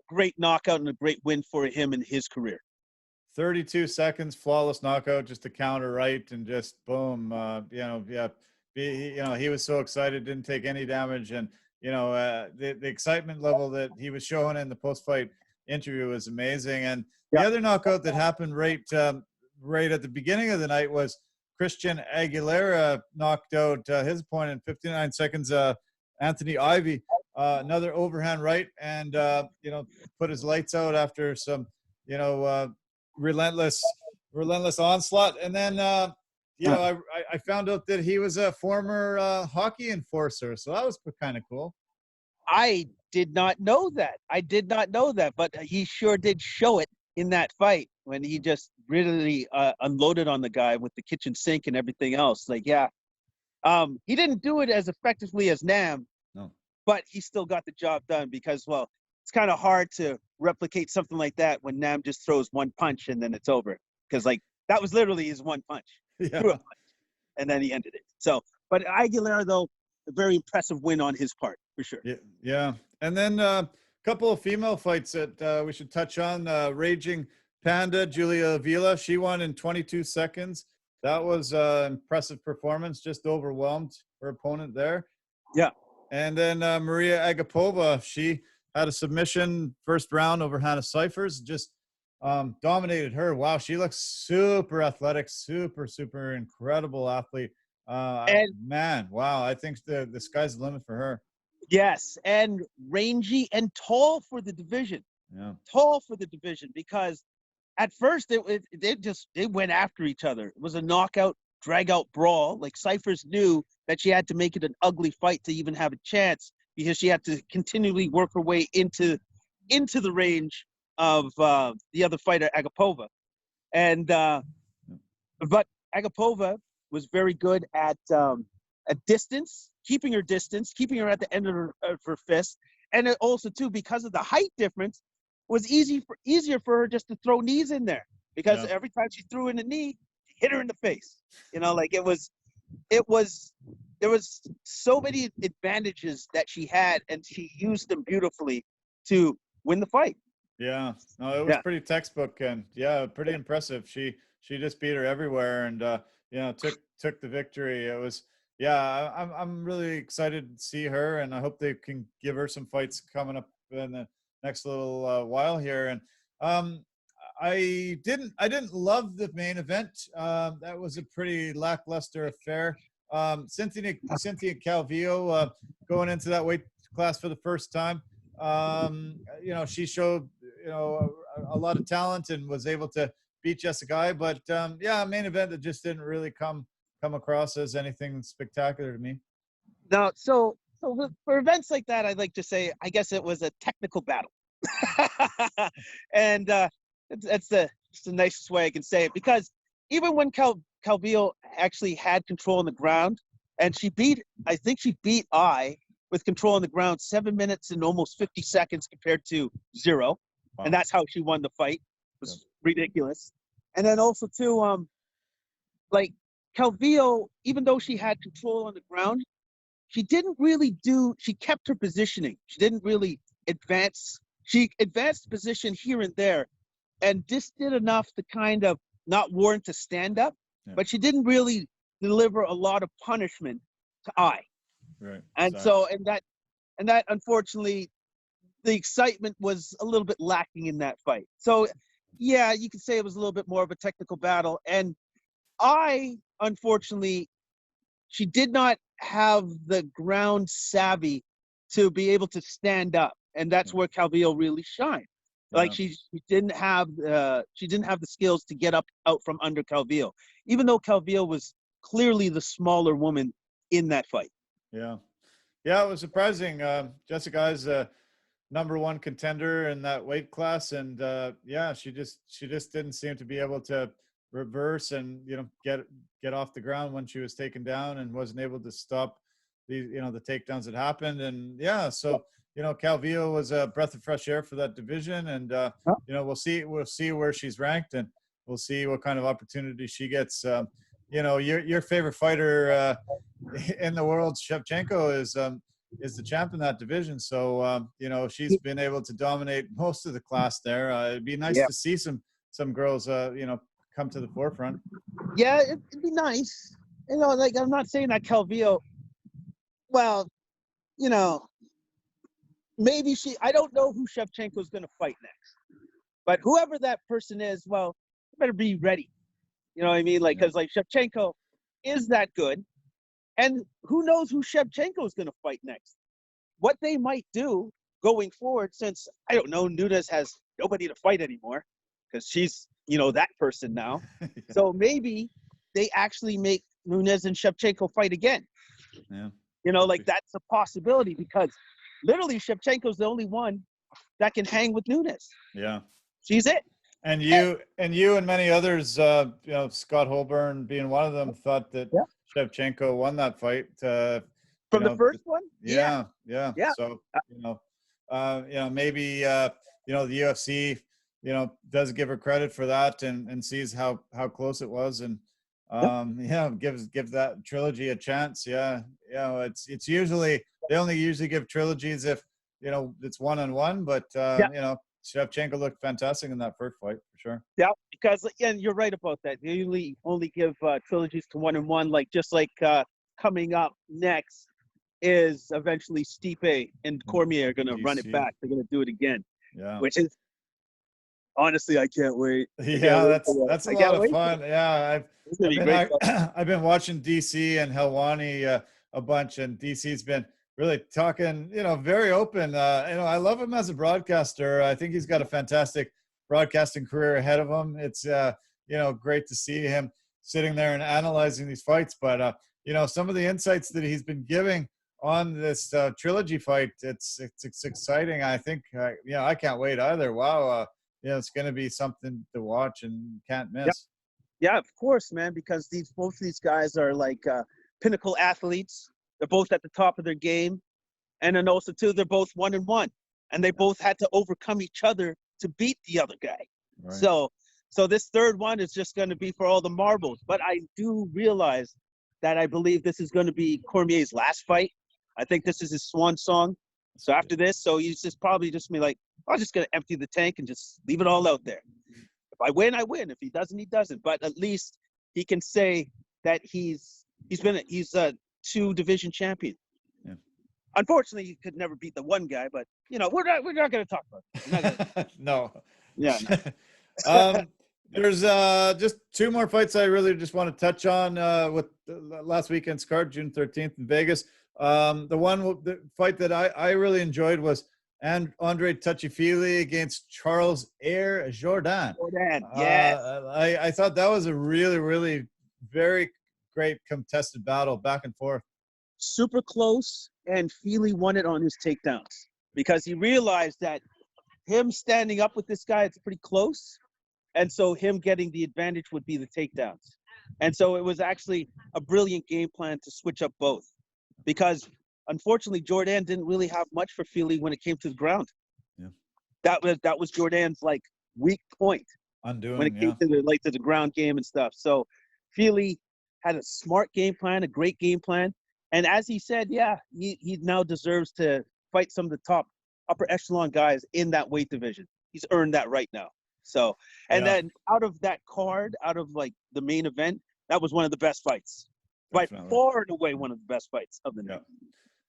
[SPEAKER 2] great knockout and a great win for him in his career.
[SPEAKER 1] 32 seconds, flawless knockout, just a counter right, and just boom. Yeah. He was so excited, didn't take any damage, and the excitement level that he was showing in the post fight interview was amazing. And the
[SPEAKER 2] Yeah.
[SPEAKER 1] other knockout that happened right at the beginning of the night was Christian Aguilera knocked out his opponent in 59 seconds. Anthony Ivy, another overhand right, and put his lights out after some you know relentless onslaught. And then I found out that he was a former hockey enforcer, so that was kind of cool.
[SPEAKER 2] I did not know that. I did not know that, but he sure did show it in that fight when he just really unloaded on the guy with the kitchen sink and everything else. Like, yeah, he didn't do it as effectively as Nam,
[SPEAKER 1] No.
[SPEAKER 2] but he still got the job done because, well, it's kind of hard to replicate something like that when Nam just throws one punch and then it's over. Because, like, that was literally his one punch.
[SPEAKER 1] Yeah.
[SPEAKER 2] Threw a punch, and then he ended it. So, but Aguilera, though, a very impressive win on his part, for sure.
[SPEAKER 1] Yeah. And then a couple of female fights that we should touch on. Raging Panda, Julia Avila, she won in 22 seconds. That was an impressive performance, just overwhelmed her opponent there.
[SPEAKER 2] Yeah.
[SPEAKER 1] And then Maria Agapova, she had a submission first round over Hannah Cyphers, just dominated her. Wow, she looks super athletic, super incredible athlete. Man, wow, I think the sky's the limit for her.
[SPEAKER 2] Yes, and rangy and tall for the division.
[SPEAKER 1] Yeah.
[SPEAKER 2] Tall for the division because at first they went after each other. It was a knockout, drag out brawl. Like Cyphers knew that she had to make it an ugly fight to even have a chance because she had to continually work her way into the range of the other fighter, Agapova. And but Agapova was very good at distance, keeping her distance, keeping her at the end of her fist, and it also too because of the height difference, was easier for her just to throw knees in there because every time she threw in a knee, hit her in the face. Like it was there was so many advantages that she had, and she used them beautifully to win the fight.
[SPEAKER 1] Yeah, no, it was pretty textbook, and pretty impressive. She just beat her everywhere, and took the victory. It was I'm really excited to see her, and I hope they can give her some fights coming up in the next little while here. And I didn't love the main event. That was a pretty lackluster affair. Cynthia Calvillo going into that weight class for the first time. she showed, a lot of talent and was able to beat Jessica. But main event that just didn't really come across as anything spectacular to me.
[SPEAKER 2] Now, so for events like that, I'd like to say, I guess it was a technical battle. And it's the nicest way I can say it, because even when Calvillo actually had control on the ground, and I think she beat with control on the ground 7 minutes and almost 50 seconds compared to 0. Wow. And that's how she won the fight. It was ridiculous. And then also too, like Calvillo, even though she had control on the ground, she kept her positioning. She didn't really advance. She advanced position here and there, and just did enough to kind of not warrant to stand up, but she didn't really deliver a lot of punishment to
[SPEAKER 1] Right.
[SPEAKER 2] And so, and that unfortunately, the excitement was a little bit lacking in that fight. So yeah, you could say it was a little bit more of a technical battle. And unfortunately, she did not have the ground savvy to be able to stand up. And that's where Calvillo really shined. Like she didn't have the skills to get out from under Calvillo, even though Calvillo was clearly the smaller woman in that fight.
[SPEAKER 1] Yeah, it was surprising. Jessica's #1 contender in that weight class, and she just didn't seem to be able to reverse and get off the ground when she was taken down, and wasn't able to stop the takedowns that happened. And Calvillo was a breath of fresh air for that division, and we'll see where she's ranked, and we'll see what kind of opportunity she gets. Your favorite fighter in the world, Shevchenko, is the champ in that division. So she's been able to dominate most of the class there. It'd be nice to see some girls come to the forefront.
[SPEAKER 2] Yeah, it'd be nice. Like, I'm not saying that Calvillo, well, maybe I don't know who Shevchenko is going to fight next, but whoever that person is, well, better be ready. You know what I mean? Like, because like Shevchenko is that good, and who knows who Shevchenko is going to fight next? What they might do going forward, since I don't know, Nunes has nobody to fight anymore because she's that person now. So maybe they actually make Nunes and Shevchenko fight again.
[SPEAKER 1] Yeah.
[SPEAKER 2] Like that's a possibility, because literally Shevchenko's the only one that can hang with Nunes.
[SPEAKER 1] Yeah.
[SPEAKER 2] She's it.
[SPEAKER 1] And you and many others, Scott Holborn being one of them, thought that Shevchenko won that fight.
[SPEAKER 2] From the first one?
[SPEAKER 1] Yeah. So, maybe, the UFC, does give her credit for that, and sees how close it was. And, give that trilogy a chance. Yeah. It's usually, they only usually give trilogies if, it's 1-on-1, but, Shevchenko looked fantastic in that first fight, for sure.
[SPEAKER 2] Yeah, because you're right about that. They usually only give trilogies to 1-on-1, just like coming up next is eventually Stipe and Cormier are going to run it back. They're going to do it again.
[SPEAKER 1] Yeah.
[SPEAKER 2] Which is, honestly, I can't wait.
[SPEAKER 1] That's a lot of fun. Yeah, I've been watching DC and Helwani a bunch, and DC's been really talking, very open. I love him as a broadcaster. I think he's got a fantastic broadcasting career ahead of him. It's, great to see him sitting there and analyzing these fights. But, some of the insights that he's been giving on this trilogy fight, it's exciting. I think, I can't wait either. Wow. It's going to be something to watch and can't miss.
[SPEAKER 2] Yeah, of course, man, because both these guys are like pinnacle athletes. They're both at the top of their game. And then also, too, they're both 1-on-1. And they both had to overcome each other to beat the other guy. Right. So this third one is just going to be for all the marbles. But I do realize that I believe this is going to be Cormier's last fight. I think this is his swan song. So after this, he's just probably just be like, I'm just going to empty the tank and just leave it all out there. If I win, I win. If he doesn't, he doesn't. But at least he can say that he's a 2-division champion. Yeah. Unfortunately, he could never beat the one guy, but we're not going to talk about it.
[SPEAKER 1] No.
[SPEAKER 2] Yeah. No.
[SPEAKER 1] There's just 2 more fights I really just want to touch on with last weekend's card, June 13th in Vegas. The fight that I really enjoyed was and Andre Touchy-Feely against Charles Air Jordan.
[SPEAKER 2] Yes.
[SPEAKER 1] I thought that was a really, really very great contested battle, back and forth.
[SPEAKER 2] Super close, and Feely won it on his takedowns because he realized that him standing up with this guy, it's pretty close. And so him getting the advantage would be the takedowns. And so it was actually a brilliant game plan to switch up both, because unfortunately Jordan didn't really have much for Feely when it came to the ground.
[SPEAKER 1] Yeah.
[SPEAKER 2] That was Jordan's like weak point when it came to the ground game and stuff. So Feely had a smart game plan, a great game plan. And as he said, yeah, he now deserves to fight some of the top upper echelon guys in that weight division. He's earned that right now. So, and then out of that card, out of like the main event, that was one of the best fights. By far and away one of the best fights of the night.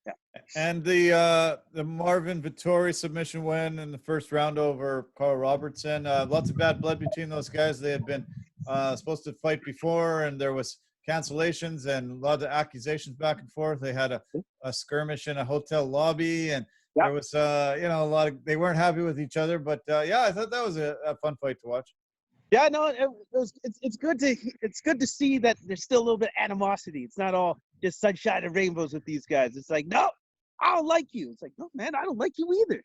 [SPEAKER 2] Yeah.
[SPEAKER 1] And the Marvin Vettori submission win in the first round over Carl Robertson. Lots of bad blood between those guys. They had been supposed to fight before, and there was cancellations and a lot of accusations back and forth. They had a skirmish in a hotel lobby, and there was a lot of, they weren't happy with each other. But I thought that was a fun fight to watch.
[SPEAKER 2] Yeah, no, it's good to see that there's still a little bit of animosity. It's not all just sunshine and rainbows with these guys. It's like, no, I don't like you. It's like, no, man, I don't like you either.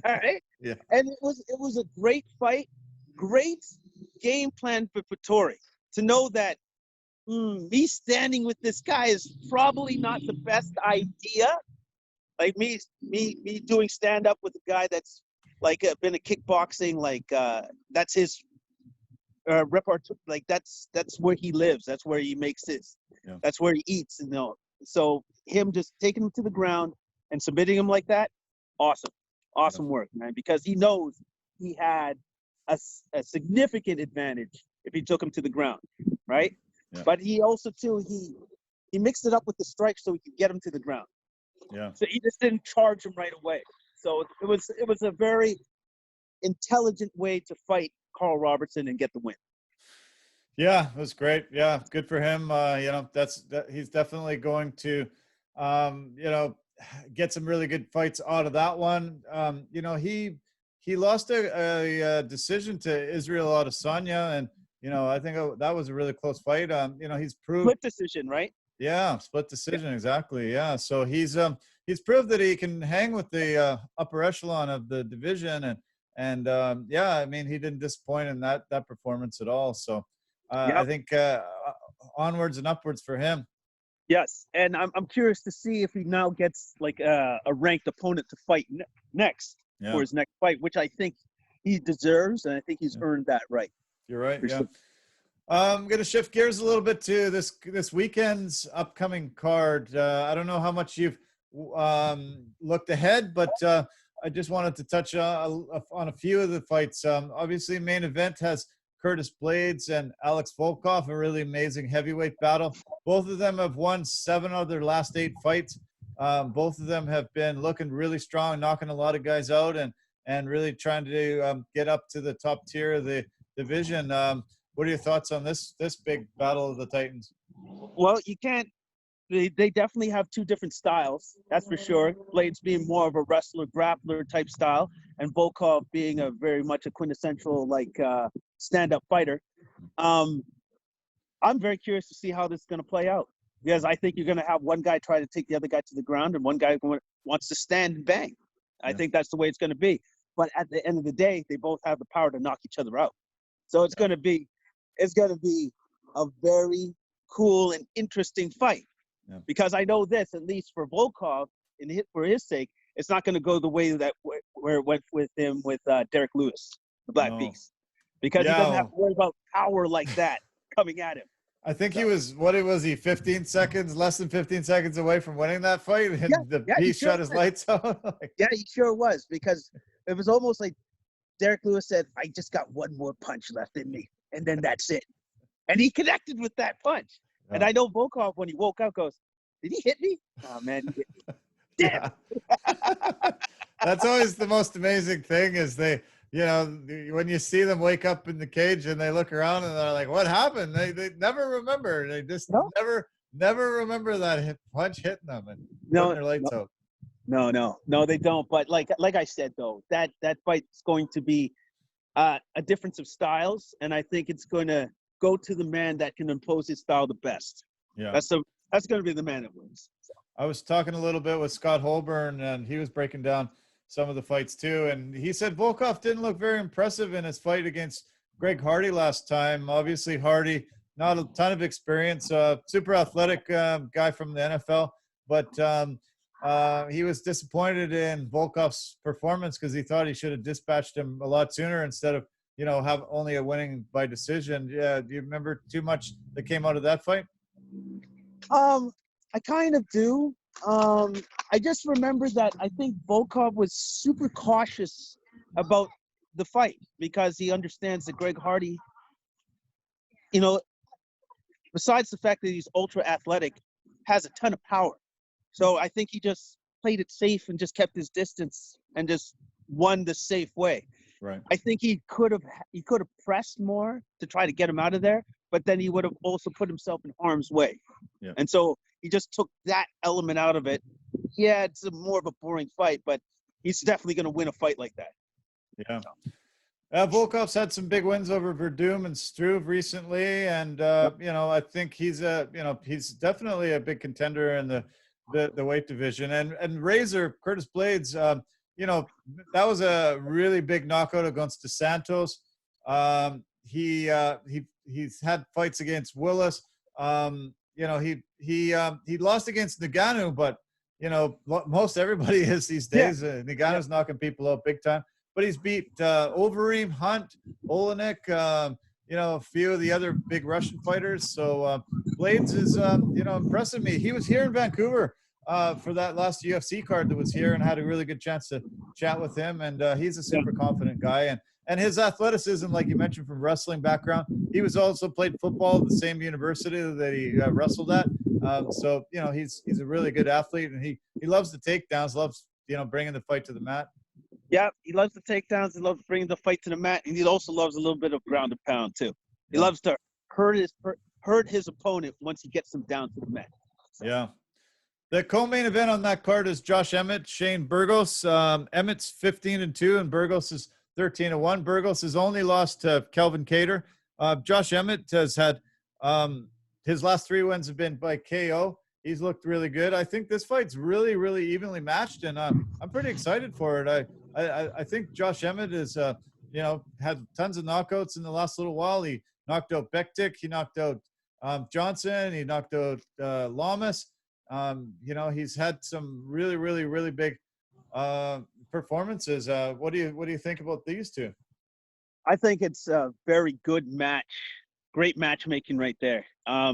[SPEAKER 2] All right.
[SPEAKER 1] Yeah.
[SPEAKER 2] And it was a great fight, great game plan for Vettori to know that me standing with this guy is probably not the best idea. Like me doing stand up with a guy that's like been a kickboxing, like that's his repertoire, like that's where he lives, that's where he makes his, that's where he eats, so him just taking him to the ground and submitting him like that, awesome work, man, because he knows he had a significant advantage if he took him to the ground, right? But he also too he mixed it up with the strike so he could get him to the ground. So he just didn't charge him right away. So it was a very intelligent way to fight Carl Robertson and get the win.
[SPEAKER 1] Yeah, it was great. Yeah, good for him. He's definitely going to, get some really good fights out of that one. He lost a decision to Israel Adesanya, and I think that was a really close fight. He's proved
[SPEAKER 2] split decision, right?
[SPEAKER 1] Yeah, split decision, exactly. Yeah, so he's proved that he can hang with the upper echelon of the division, and I mean, he didn't disappoint in that performance at all. So I think onwards and upwards for him.
[SPEAKER 2] Yes, and I'm curious to see if he now gets like a ranked opponent to fight next for his next fight, which I think he deserves, and I think he's earned that right.
[SPEAKER 1] You're right. Sure. I'm going to shift gears a little bit to this weekend's upcoming card. I don't know how much you've looked ahead, but I just wanted to touch on a few of the fights. Obviously, main event has Curtis Blades and Alex Volkoff, a really amazing heavyweight battle. Both of them have won 7 of their last 8 fights. Both of them have been looking really strong, knocking a lot of guys out, and really trying to get up to the top tier of the division. What are your thoughts on this big battle of the Titans?
[SPEAKER 2] Well, you can't. They definitely have 2 different styles, that's for sure. Blades being more of a wrestler, grappler type style, and Volkov being a very much a quintessential stand-up fighter. I'm very curious to see how this is going to play out, because I think you're going to have one guy try to take the other guy to the ground, and one guy wants to stand and bang. I think that's the way it's going to be. But at the end of the day, they both have the power to knock each other out. So it's going to be a very cool and interesting fight. Yeah. Because I know this, at least for Volkov, for his sake, it's not going to go the way that where it went with him with Derek Lewis, the Black Beast, because he doesn't have to worry about power like that coming at him.
[SPEAKER 1] I think he was, less than 15 seconds away from winning that fight, and he shut his lights out.
[SPEAKER 2] Yeah, he sure was, because it was almost like Derek Lewis said, "I just got one more punch left in me, and then that's it." And he connected with that punch. And I know Volkov, when he woke up, goes, "Did he hit me? Oh, man, he hit me." Damn.
[SPEAKER 1] That's always the most amazing thing is when you see them wake up in the cage and they look around and they're like, what happened? They never remember. They just never remember that punch hitting them and putting their lights out.
[SPEAKER 2] No, they don't. But like I said, though, that fight's going to be a difference of styles, and I think it's going to go to the man that can impose his style the best.
[SPEAKER 1] Yeah.
[SPEAKER 2] That's going to be the man that wins. So.
[SPEAKER 1] I was talking a little bit with Scott Holborn, and he was breaking down some of the fights too. And he said Volkoff didn't look very impressive in his fight against Greg Hardy last time. Obviously, Hardy, not a ton of experience, super athletic guy from the NFL, but he was disappointed in Volkoff's performance because he thought he should have dispatched him a lot sooner instead of, have only a winning by decision. Yeah, do you remember too much that came out of that fight?
[SPEAKER 2] I kind of do. I just remember that I think Volkov was super cautious about the fight because he understands that Greg Hardy, besides the fact that he's ultra athletic, has a ton of power. So I think he just played it safe and just kept his distance and just won the safe way.
[SPEAKER 1] Right.
[SPEAKER 2] I think he could have pressed more to try to get him out of there, but then he would have also put himself in harm's way.
[SPEAKER 1] Yeah.
[SPEAKER 2] And so he just took that element out of it. Yeah, it's more of a boring fight, but he's definitely going to win a fight like that.
[SPEAKER 1] Yeah. Volkov's had some big wins over Verdum and Struve recently, and I think he's he's definitely a big contender in the weight division. And Razor Curtis Blades, that was a really big knockout against Dos Santos. He's had fights against Willis. He lost against Ngannou, but most everybody is these days. Yeah. Ngannou's knocking people out big time. But he's beat Overeem, Hunt, Olenek, a few of the other big Russian fighters. So Blades is, impressing me. He was here in Vancouver for that last UFC card that was here, and had a really good chance to chat with him. And he's a super confident guy. And his athleticism, like you mentioned, from wrestling background, he was also played football at the same university that he wrestled at. So he's a really good athlete, and he loves the takedowns, loves bringing the fight to the mat.
[SPEAKER 2] Yeah, he loves the takedowns. He loves bringing the fight to the mat, and he also loves a little bit of ground and pound too. He loves to hurt his opponent once he gets him down to the mat. So.
[SPEAKER 1] Yeah. The co-main event on that card is Josh Emmett, Shane Burgos. Emmett's 15-2, and Burgos is 13-1. Burgos has only lost to Kelvin Cater. Josh Emmett has had his last 3 wins have been by KO. He's looked really good. I think this fight's really, really evenly matched, and I'm pretty excited for it. I think Josh Emmett is, had tons of knockouts in the last little while. He knocked out Bektik. He knocked out Johnson. He knocked out Lamas. He's had some really, really, really big performances. What do you think about these two?
[SPEAKER 2] I think it's a very good match. Great matchmaking right there.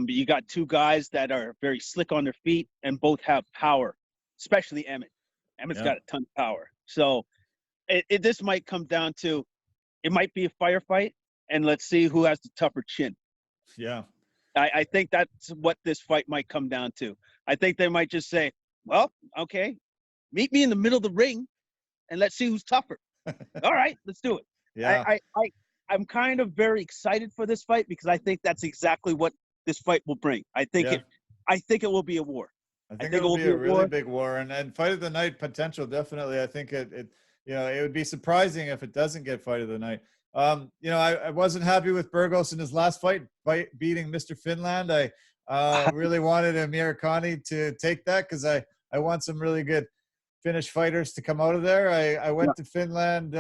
[SPEAKER 2] You got 2 guys that are very slick on their feet and both have power, especially Emmett. Emmett's got a ton of power. So this might come down to, it might be a firefight, and let's see who has the tougher chin.
[SPEAKER 1] Yeah.
[SPEAKER 2] I think that's what this fight might come down to. I think they might just say, well, okay, meet me in the middle of the ring and let's see who's tougher. All right, let's do it.
[SPEAKER 1] Yeah.
[SPEAKER 2] I'm kind of very excited for this fight because I think that's exactly what this fight will bring. I think it will be a war.
[SPEAKER 1] I think it will be a really big war, and fight of the night potential, definitely. I think it would be surprising if it doesn't get fight of the night. I wasn't happy with Burgos in his last fight beating Mr. Finland. I really wanted Amir Khani to take that because I want some really good Finnish fighters to come out of there. I went to Finland,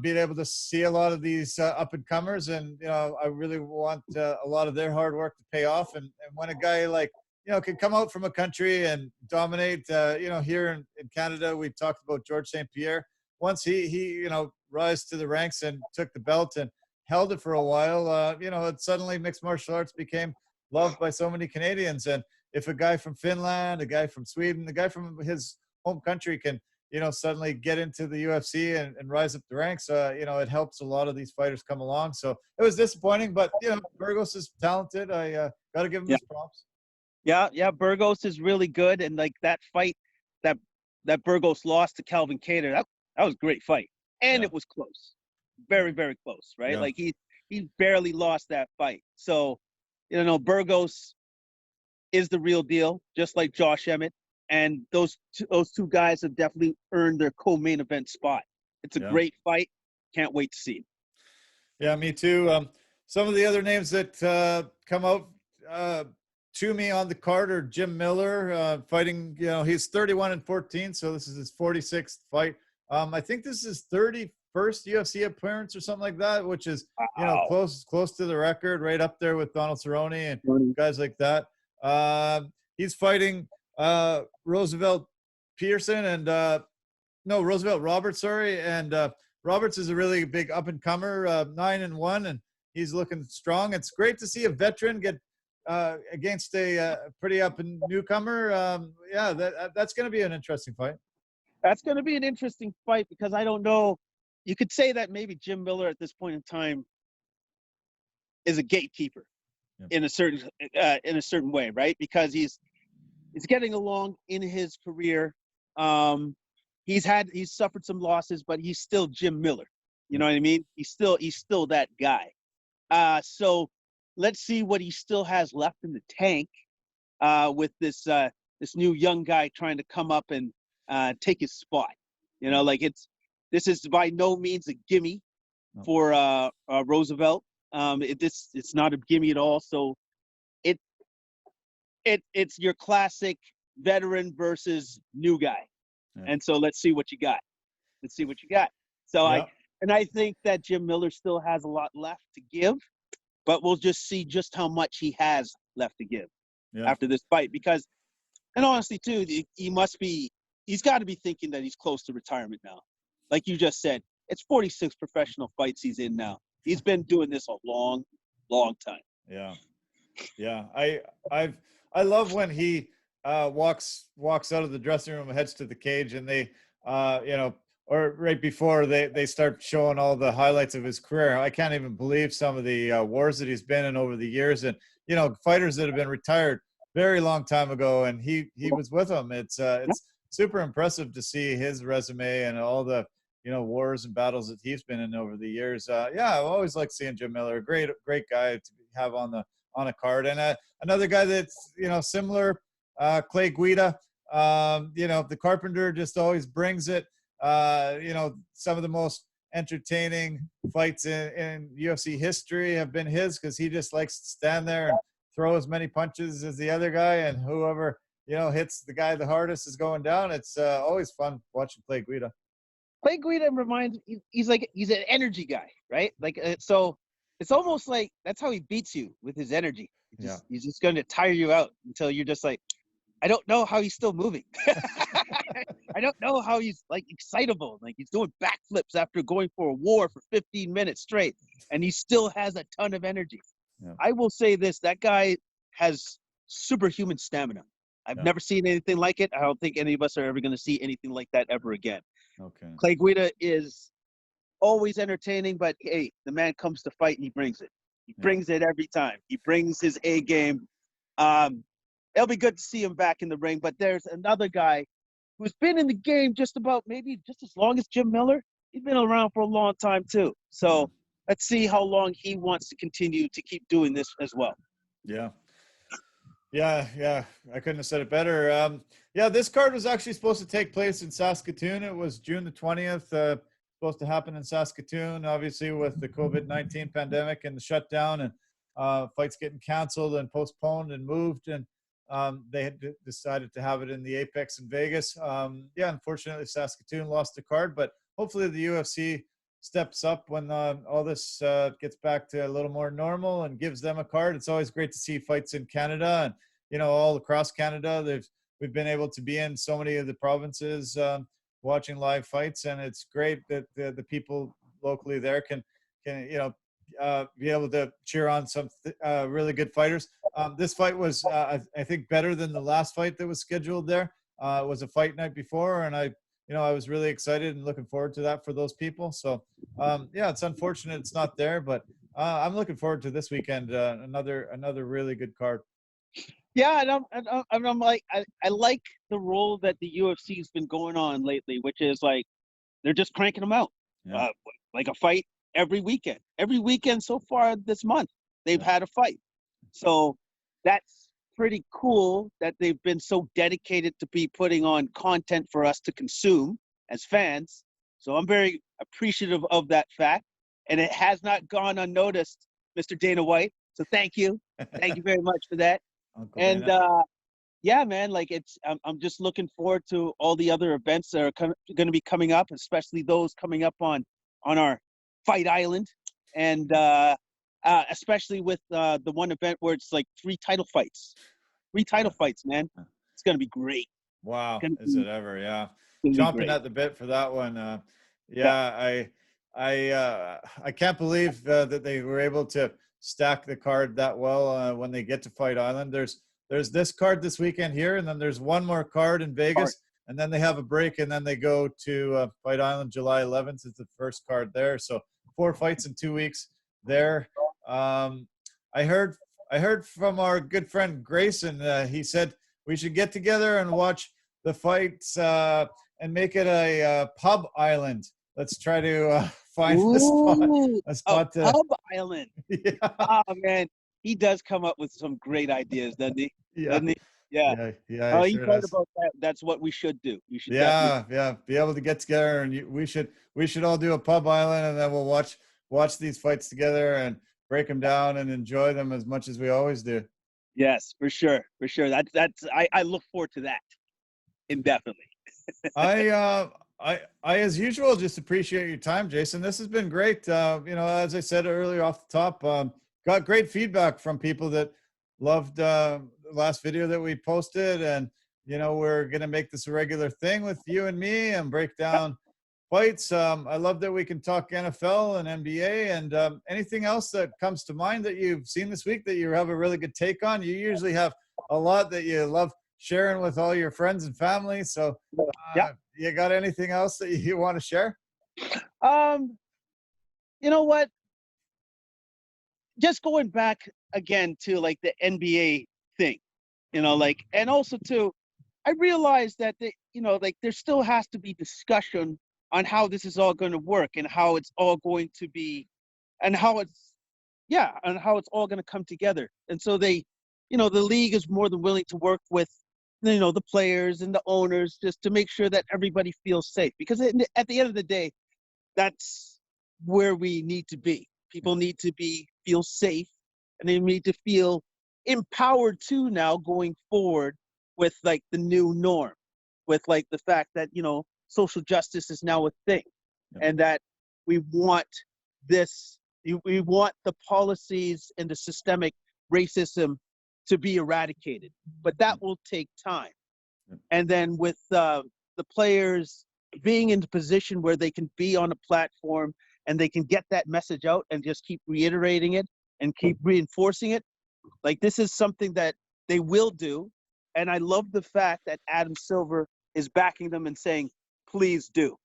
[SPEAKER 1] being able to see a lot of these up and comers, and I really want a lot of their hard work to pay off. And when a guy like can come out from a country and dominate, here in Canada, we talked about George St. Pierre. Once he rise to the ranks and took the belt and held it for a while, it suddenly mixed martial arts became loved by so many Canadians. And if a guy from Finland, a guy from Sweden, a guy from his home country can suddenly get into the UFC and rise up the ranks, it helps a lot of these fighters come along. So it was disappointing, but Burgos is talented. I got to give him his props.
[SPEAKER 2] Yeah, Burgos is really good, and like that fight that Burgos lost to Calvin Kattar, that was a great fight, and it was close, very, very close, right?
[SPEAKER 1] Yeah.
[SPEAKER 2] Like he barely lost that fight. So Burgos, is the real deal, just like Josh Emmett. And those two guys have definitely earned their co-main event spot. It's a great fight. Can't wait to see it.
[SPEAKER 1] Yeah, me too. Some of the other names that come out to me on the card are Jim Miller fighting. He's 31-14, so this is his 46th fight. I think this is his 31st UFC appearance or something like that, which is close to the record, right up there with Donald Cerrone and guys like that. He's fighting Roosevelt Peterson and Roosevelt Roberts, sorry, and Roberts is a really big up and comer, 9-1, and he's looking strong. It's great to see a veteran get against a pretty up and newcomer. That's going to be an interesting fight.
[SPEAKER 2] That's going to be an interesting fight because I don't know. You could say that maybe Jim Miller at this point in time is a gatekeeper in a certain way, right? Because he's getting along in his career. He's suffered some losses, but he's still Jim Miller. You know what I mean? He's still that guy. So let's see what he still has left in the tank with this new young guy trying to come up and take his spot. This is by no means a gimme for Roosevelt. It's not a gimme at all. So it's your classic veteran versus new guy. Yeah. And so let's see what you got. So I think that Jim Miller still has a lot left to give, but we'll just see just how much he has left to give after this fight. Because, and honestly too, he's got to be thinking that he's close to retirement now. Like you just said, it's 46 professional fights he's in now. He's been doing this a long, long time.
[SPEAKER 1] Yeah. I love when he walks out of the dressing room, heads to the cage, and they, or right before they start showing all the highlights of his career. I can't even believe some of the wars that he's been in over the years, and fighters that have been retired very long time ago, and he was with them. It's super impressive to see his resume and all the wars and battles that he's been in over the years. I always like seeing Jim Miller. Great guy to have on a card. And another guy that's similar, Clay Guida. The Carpenter just always brings it. Some of the most entertaining fights in UFC history have been his, because he just likes to stand there and throw as many punches as the other guy, and whoever hits the guy the hardest is going down. It's always fun watching Clay Guida.
[SPEAKER 2] Clay Guida he's an energy guy, right? So it's almost like that's how he beats you, with his energy. He's just going to tire you out until you're just like, I don't know how he's still moving. I don't know how he's excitable. He's doing backflips after going for a war for 15 minutes straight, and he still has a ton of energy. Yeah. I will say this, that guy has superhuman stamina. I've never seen anything like it. I don't think any of us are ever going to see anything like that ever again. Okay. Clay Guida is always entertaining, but hey, the man comes to fight and he brings it. He brings it every time. He brings his A game. It'll be good to see him back in the ring, but there's another guy who's been in the game just about maybe just as long as Jim Miller. He's been around for a long time too. So let's see how long he wants to continue to keep doing this as well.
[SPEAKER 1] Yeah, I couldn't have said it better. This card was actually supposed to take place in Saskatoon. It was June the 20th, supposed to happen in Saskatoon, obviously with the COVID-19 pandemic and the shutdown, and fights getting canceled and postponed and moved, and they had decided to have it in the Apex in Vegas. Unfortunately, Saskatoon lost the card, but hopefully the UFC steps up when all this gets back to a little more normal and gives them a card. It's always great to see fights in Canada, and all across Canada. We've been able to be in so many of the provinces watching live fights, and it's great that the people locally there can be able to cheer on some really good fighters. This fight was I think better than the last fight that was scheduled there. It was a fight night before, and I was really excited and looking forward to that for those people. So, it's unfortunate it's not there, but I'm looking forward to this weekend. Another really good card.
[SPEAKER 2] Yeah, and I'm like, I like the role that the UFC's been going on lately, which is they're just cranking them out, like a fight every weekend. Every weekend so far this month, they've had a fight. So that's pretty cool that they've been so dedicated to be putting on content for us to consume as fans. So I'm very appreciative of that fact. And it has not gone unnoticed, Mr. Dana White. So thank you. Thank you very much for that.
[SPEAKER 1] Uncle
[SPEAKER 2] And
[SPEAKER 1] Dana.
[SPEAKER 2] yeah, man, like I'm just looking forward to all the other events that are going to be coming up, especially those coming up on our Fight Island, and especially with the one event where it's like three title fights, man. It's going to be great.
[SPEAKER 1] Wow, is it ever? Yeah,
[SPEAKER 2] Gonna be
[SPEAKER 1] chomping
[SPEAKER 2] great.
[SPEAKER 1] at the bit for that one.
[SPEAKER 2] Yeah.
[SPEAKER 1] Yeah, I can't believe that they were able to stack the card that well when they get to Fight Island. There's this card this weekend here, and then there's one more card in Vegas, and then they have a break, and then they go to Fight Island July 11th. Is the first card there. So 4 fights in 2 weeks there. I heard from our good friend Grayson. He said we should get together and watch the fights and make it a pub island. Let's try to find a spot to
[SPEAKER 2] pub island.
[SPEAKER 1] Yeah.
[SPEAKER 2] Oh man, he does come up with some great ideas, doesn't he?
[SPEAKER 1] Yeah.
[SPEAKER 2] Doesn't he? Yeah.
[SPEAKER 1] Yeah.
[SPEAKER 2] He's right about that. That's what we should do. We should.
[SPEAKER 1] Yeah. Be able to get together, and we should all do a pub island, and then we'll watch these fights together and break them down and enjoy them as much as we always do.
[SPEAKER 2] Yes, for sure. I look forward to that indefinitely.
[SPEAKER 1] I as usual just appreciate your time, Jason. This has been great. As I said earlier off the top, got great feedback from people that loved the last video that we posted, and we're gonna make this a regular thing with you and me and break down fights. I love that we can talk NFL and NBA and anything else that comes to mind that you've seen this week that you have a really good take on. You usually have a lot that you love sharing with all your friends and family. So you got anything else that you want to share?
[SPEAKER 2] You know what? Just going back again to like the NBA thing, and also too, I realized that there still has to be discussion on how this is all going to work and how it's all going to be, and how it's all going to come together. And so the league is more than willing to work with, the players and the owners just to make sure that everybody feels safe. Because at the end of the day, that's where we need to be. People need to feel safe, and they need to feel empowered too now going forward with like the new norm, with like the fact that, social justice is now a thing, and that we want we want the policies and the systemic racism to be eradicated, but that will take time. And then with the players being in the position where they can be on a platform and they can get that message out and just keep reiterating it and keep reinforcing it, like this is something that they will do. And I love the fact that Adam Silver is backing them and saying, please do.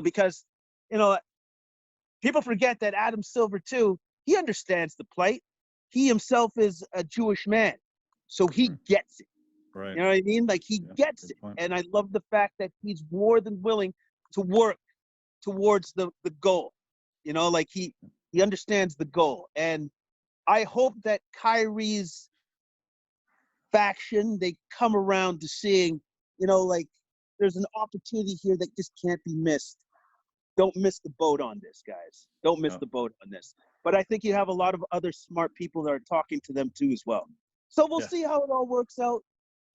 [SPEAKER 2] Because people forget that Adam Silver too, he understands the plight. He himself is a Jewish man, so he gets it.
[SPEAKER 1] Right.
[SPEAKER 2] You know what I mean? Like he gets it. And I love the fact that he's more than willing to work towards the goal. Like he understands the goal. And I hope that Kyrie's faction, they come around to seeing, like there's an opportunity here that just can't be missed. Don't miss the boat on this, guys. Don't miss the boat on this. But I think you have a lot of other smart people that are talking to them too as well. So we'll see how it all works out.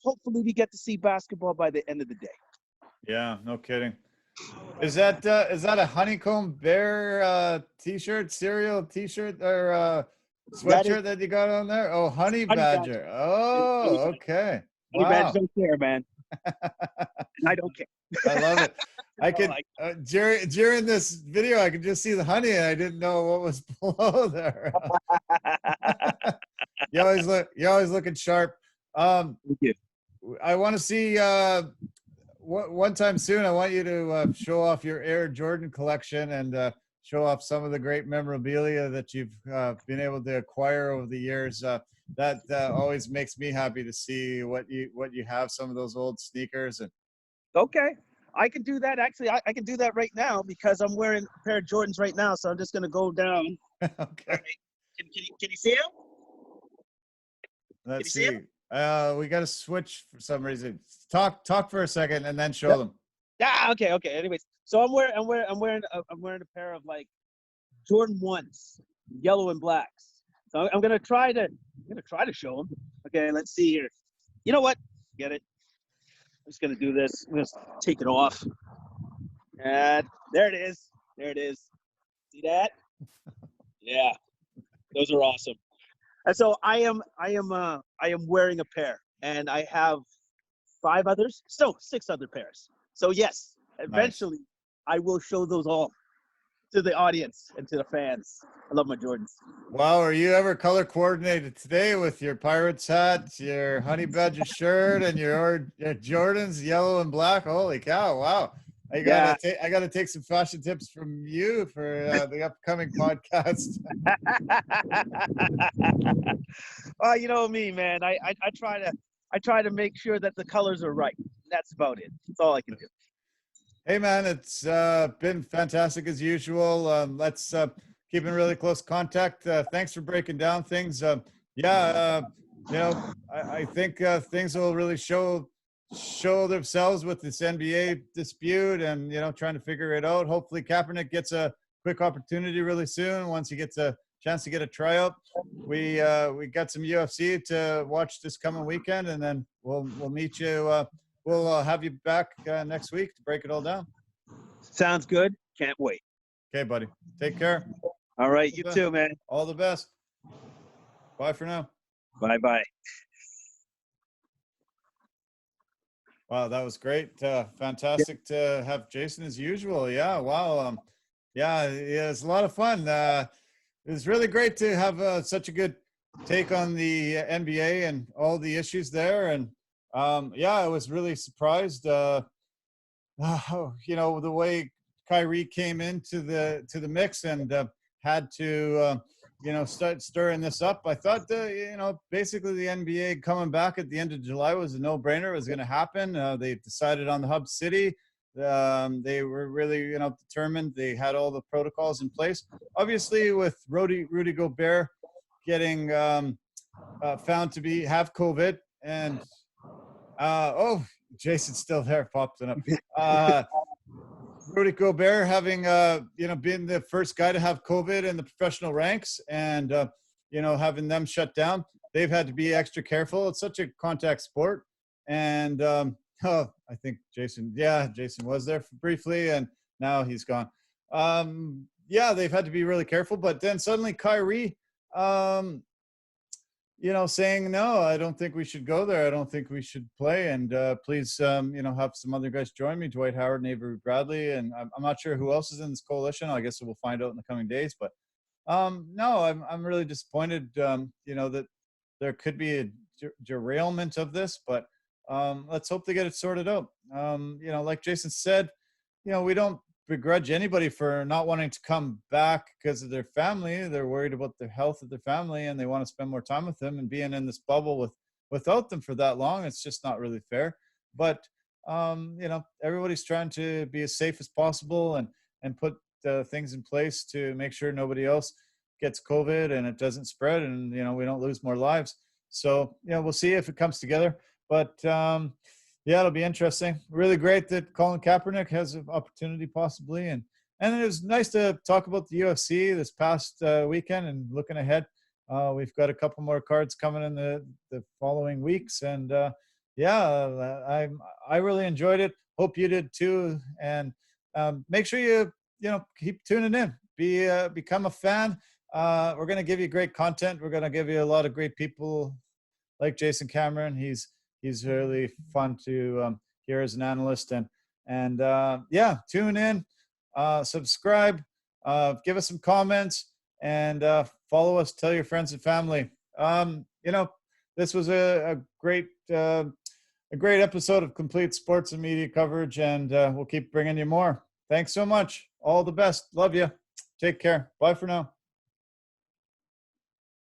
[SPEAKER 2] Hopefully we get to see basketball by the end of the day.
[SPEAKER 1] Yeah, no kidding. Is that a honeycomb bear t-shirt, cereal t-shirt, or sweatshirt that you got on there? Oh, honey badger. Oh, okay.
[SPEAKER 2] Honey badgers don't care, man. I don't care.
[SPEAKER 1] I love it. I could during this video, I could just see the honey, and I didn't know what was below there. You're always looking sharp.
[SPEAKER 2] Thank you.
[SPEAKER 1] I want to see one time soon. I want you to show off your Air Jordan collection and show off some of the great memorabilia that you've been able to acquire over the years. That always makes me happy to see what you have. Some of those old sneakers and.
[SPEAKER 2] Okay. I can do that. Actually, I can do that right now because I'm wearing a pair of Jordans right now. So I'm just going to go down.
[SPEAKER 1] Okay.
[SPEAKER 2] Can you see them?
[SPEAKER 1] Let's
[SPEAKER 2] see
[SPEAKER 1] see. We got to switch for some reason. Talk for a second and then show
[SPEAKER 2] Yep.
[SPEAKER 1] them.
[SPEAKER 2] Yeah. Okay. Okay. Anyways, so I'm wearing a pair of like Jordan 1s, yellow and blacks. So I'm gonna try to show them. Okay. Let's see here. You know what? Get it. I'm just gonna do this. I'm gonna take it off. And there it is. There it is. See that? Yeah. Those are awesome. And so I am wearing a pair, and I have 5 others. So 6 other pairs. So yes,
[SPEAKER 1] Nice.
[SPEAKER 2] eventually I will show those all to the audience and to the fans. I love my Jordans.
[SPEAKER 1] Wow, are you ever color coordinated today with your Pirates hat, your Honey Badger shirt, and your Jordans, yellow and black? Holy cow! Wow, I
[SPEAKER 2] Yeah.
[SPEAKER 1] gotta take some fashion tips from you for the upcoming podcast.
[SPEAKER 2] Well, you know me, man. I try to make sure that the colors are right. That's about it. That's all I can do.
[SPEAKER 1] Hey man, it's been fantastic as usual. Let's keep in really close contact. Thanks for breaking down things. I think things will really show themselves with this NBA dispute, and trying to figure it out. Hopefully, Kaepernick gets a quick opportunity really soon once he gets a chance to get a tryout. We got some UFC to watch this coming weekend, and then we'll meet you. We'll have you back next week to break it all down.
[SPEAKER 2] Sounds good. Can't wait.
[SPEAKER 1] Okay, buddy. Take care.
[SPEAKER 2] All right. You too, man.
[SPEAKER 1] All the best. Bye for now.
[SPEAKER 2] Bye-bye.
[SPEAKER 1] Wow, that was great. Fantastic to have Jason as usual. Yeah, wow. Yeah, it's a lot of fun. It was really great to have such a good take on the NBA and all the issues there. And I was really surprised. The way Kyrie came into the mix and had to start stirring this up. I thought basically the NBA coming back at the end of July was a no-brainer. It was going to happen. They decided on the hub city. They were really determined. They had all the protocols in place. Obviously, with Rudy Gobert getting found to have COVID, and Jason's still there, popping up. Rudy Gobert having been the first guy to have COVID in the professional ranks, and having them shut down, they've had to be extra careful. It's such a contact sport, and I think Jason was there briefly, and now he's gone. They've had to be really careful, but then suddenly Kyrie, saying, no, I don't think we should go there. I don't think we should play. And please, have some other guys join me, Dwight Howard and Avery Bradley. And I'm not sure who else is in this coalition. I guess we'll find out in the coming days. But no, I'm really disappointed, that there could be a derailment of this. But let's hope they get it sorted out. Like Jason said, we don't begrudge anybody for not wanting to come back because of their family. They're worried about the health of their family and they want to spend more time with them, and being in this bubble without them for that long, it's just not really fair. But everybody's trying to be as safe as possible and put things in place to make sure nobody else gets COVID and it doesn't spread, and we don't lose more lives. So we'll see if it comes together. But it'll be interesting. Really great that Colin Kaepernick has an opportunity possibly. And it was nice to talk about the UFC this past weekend and looking ahead. We've got a couple more cards coming in the following weeks. And I really enjoyed it. Hope you did too. And make sure you keep tuning in. Become a fan. We're going to give you great content. We're going to give you a lot of great people like Jason Cameron. He's really fun to hear as an analyst, and tune in, subscribe, give us some comments, and follow us. Tell your friends and family. This was a great episode of Complete Sports and Media Coverage, and we'll keep bringing you more. Thanks so much. All the best. Love you. Take care. Bye for now.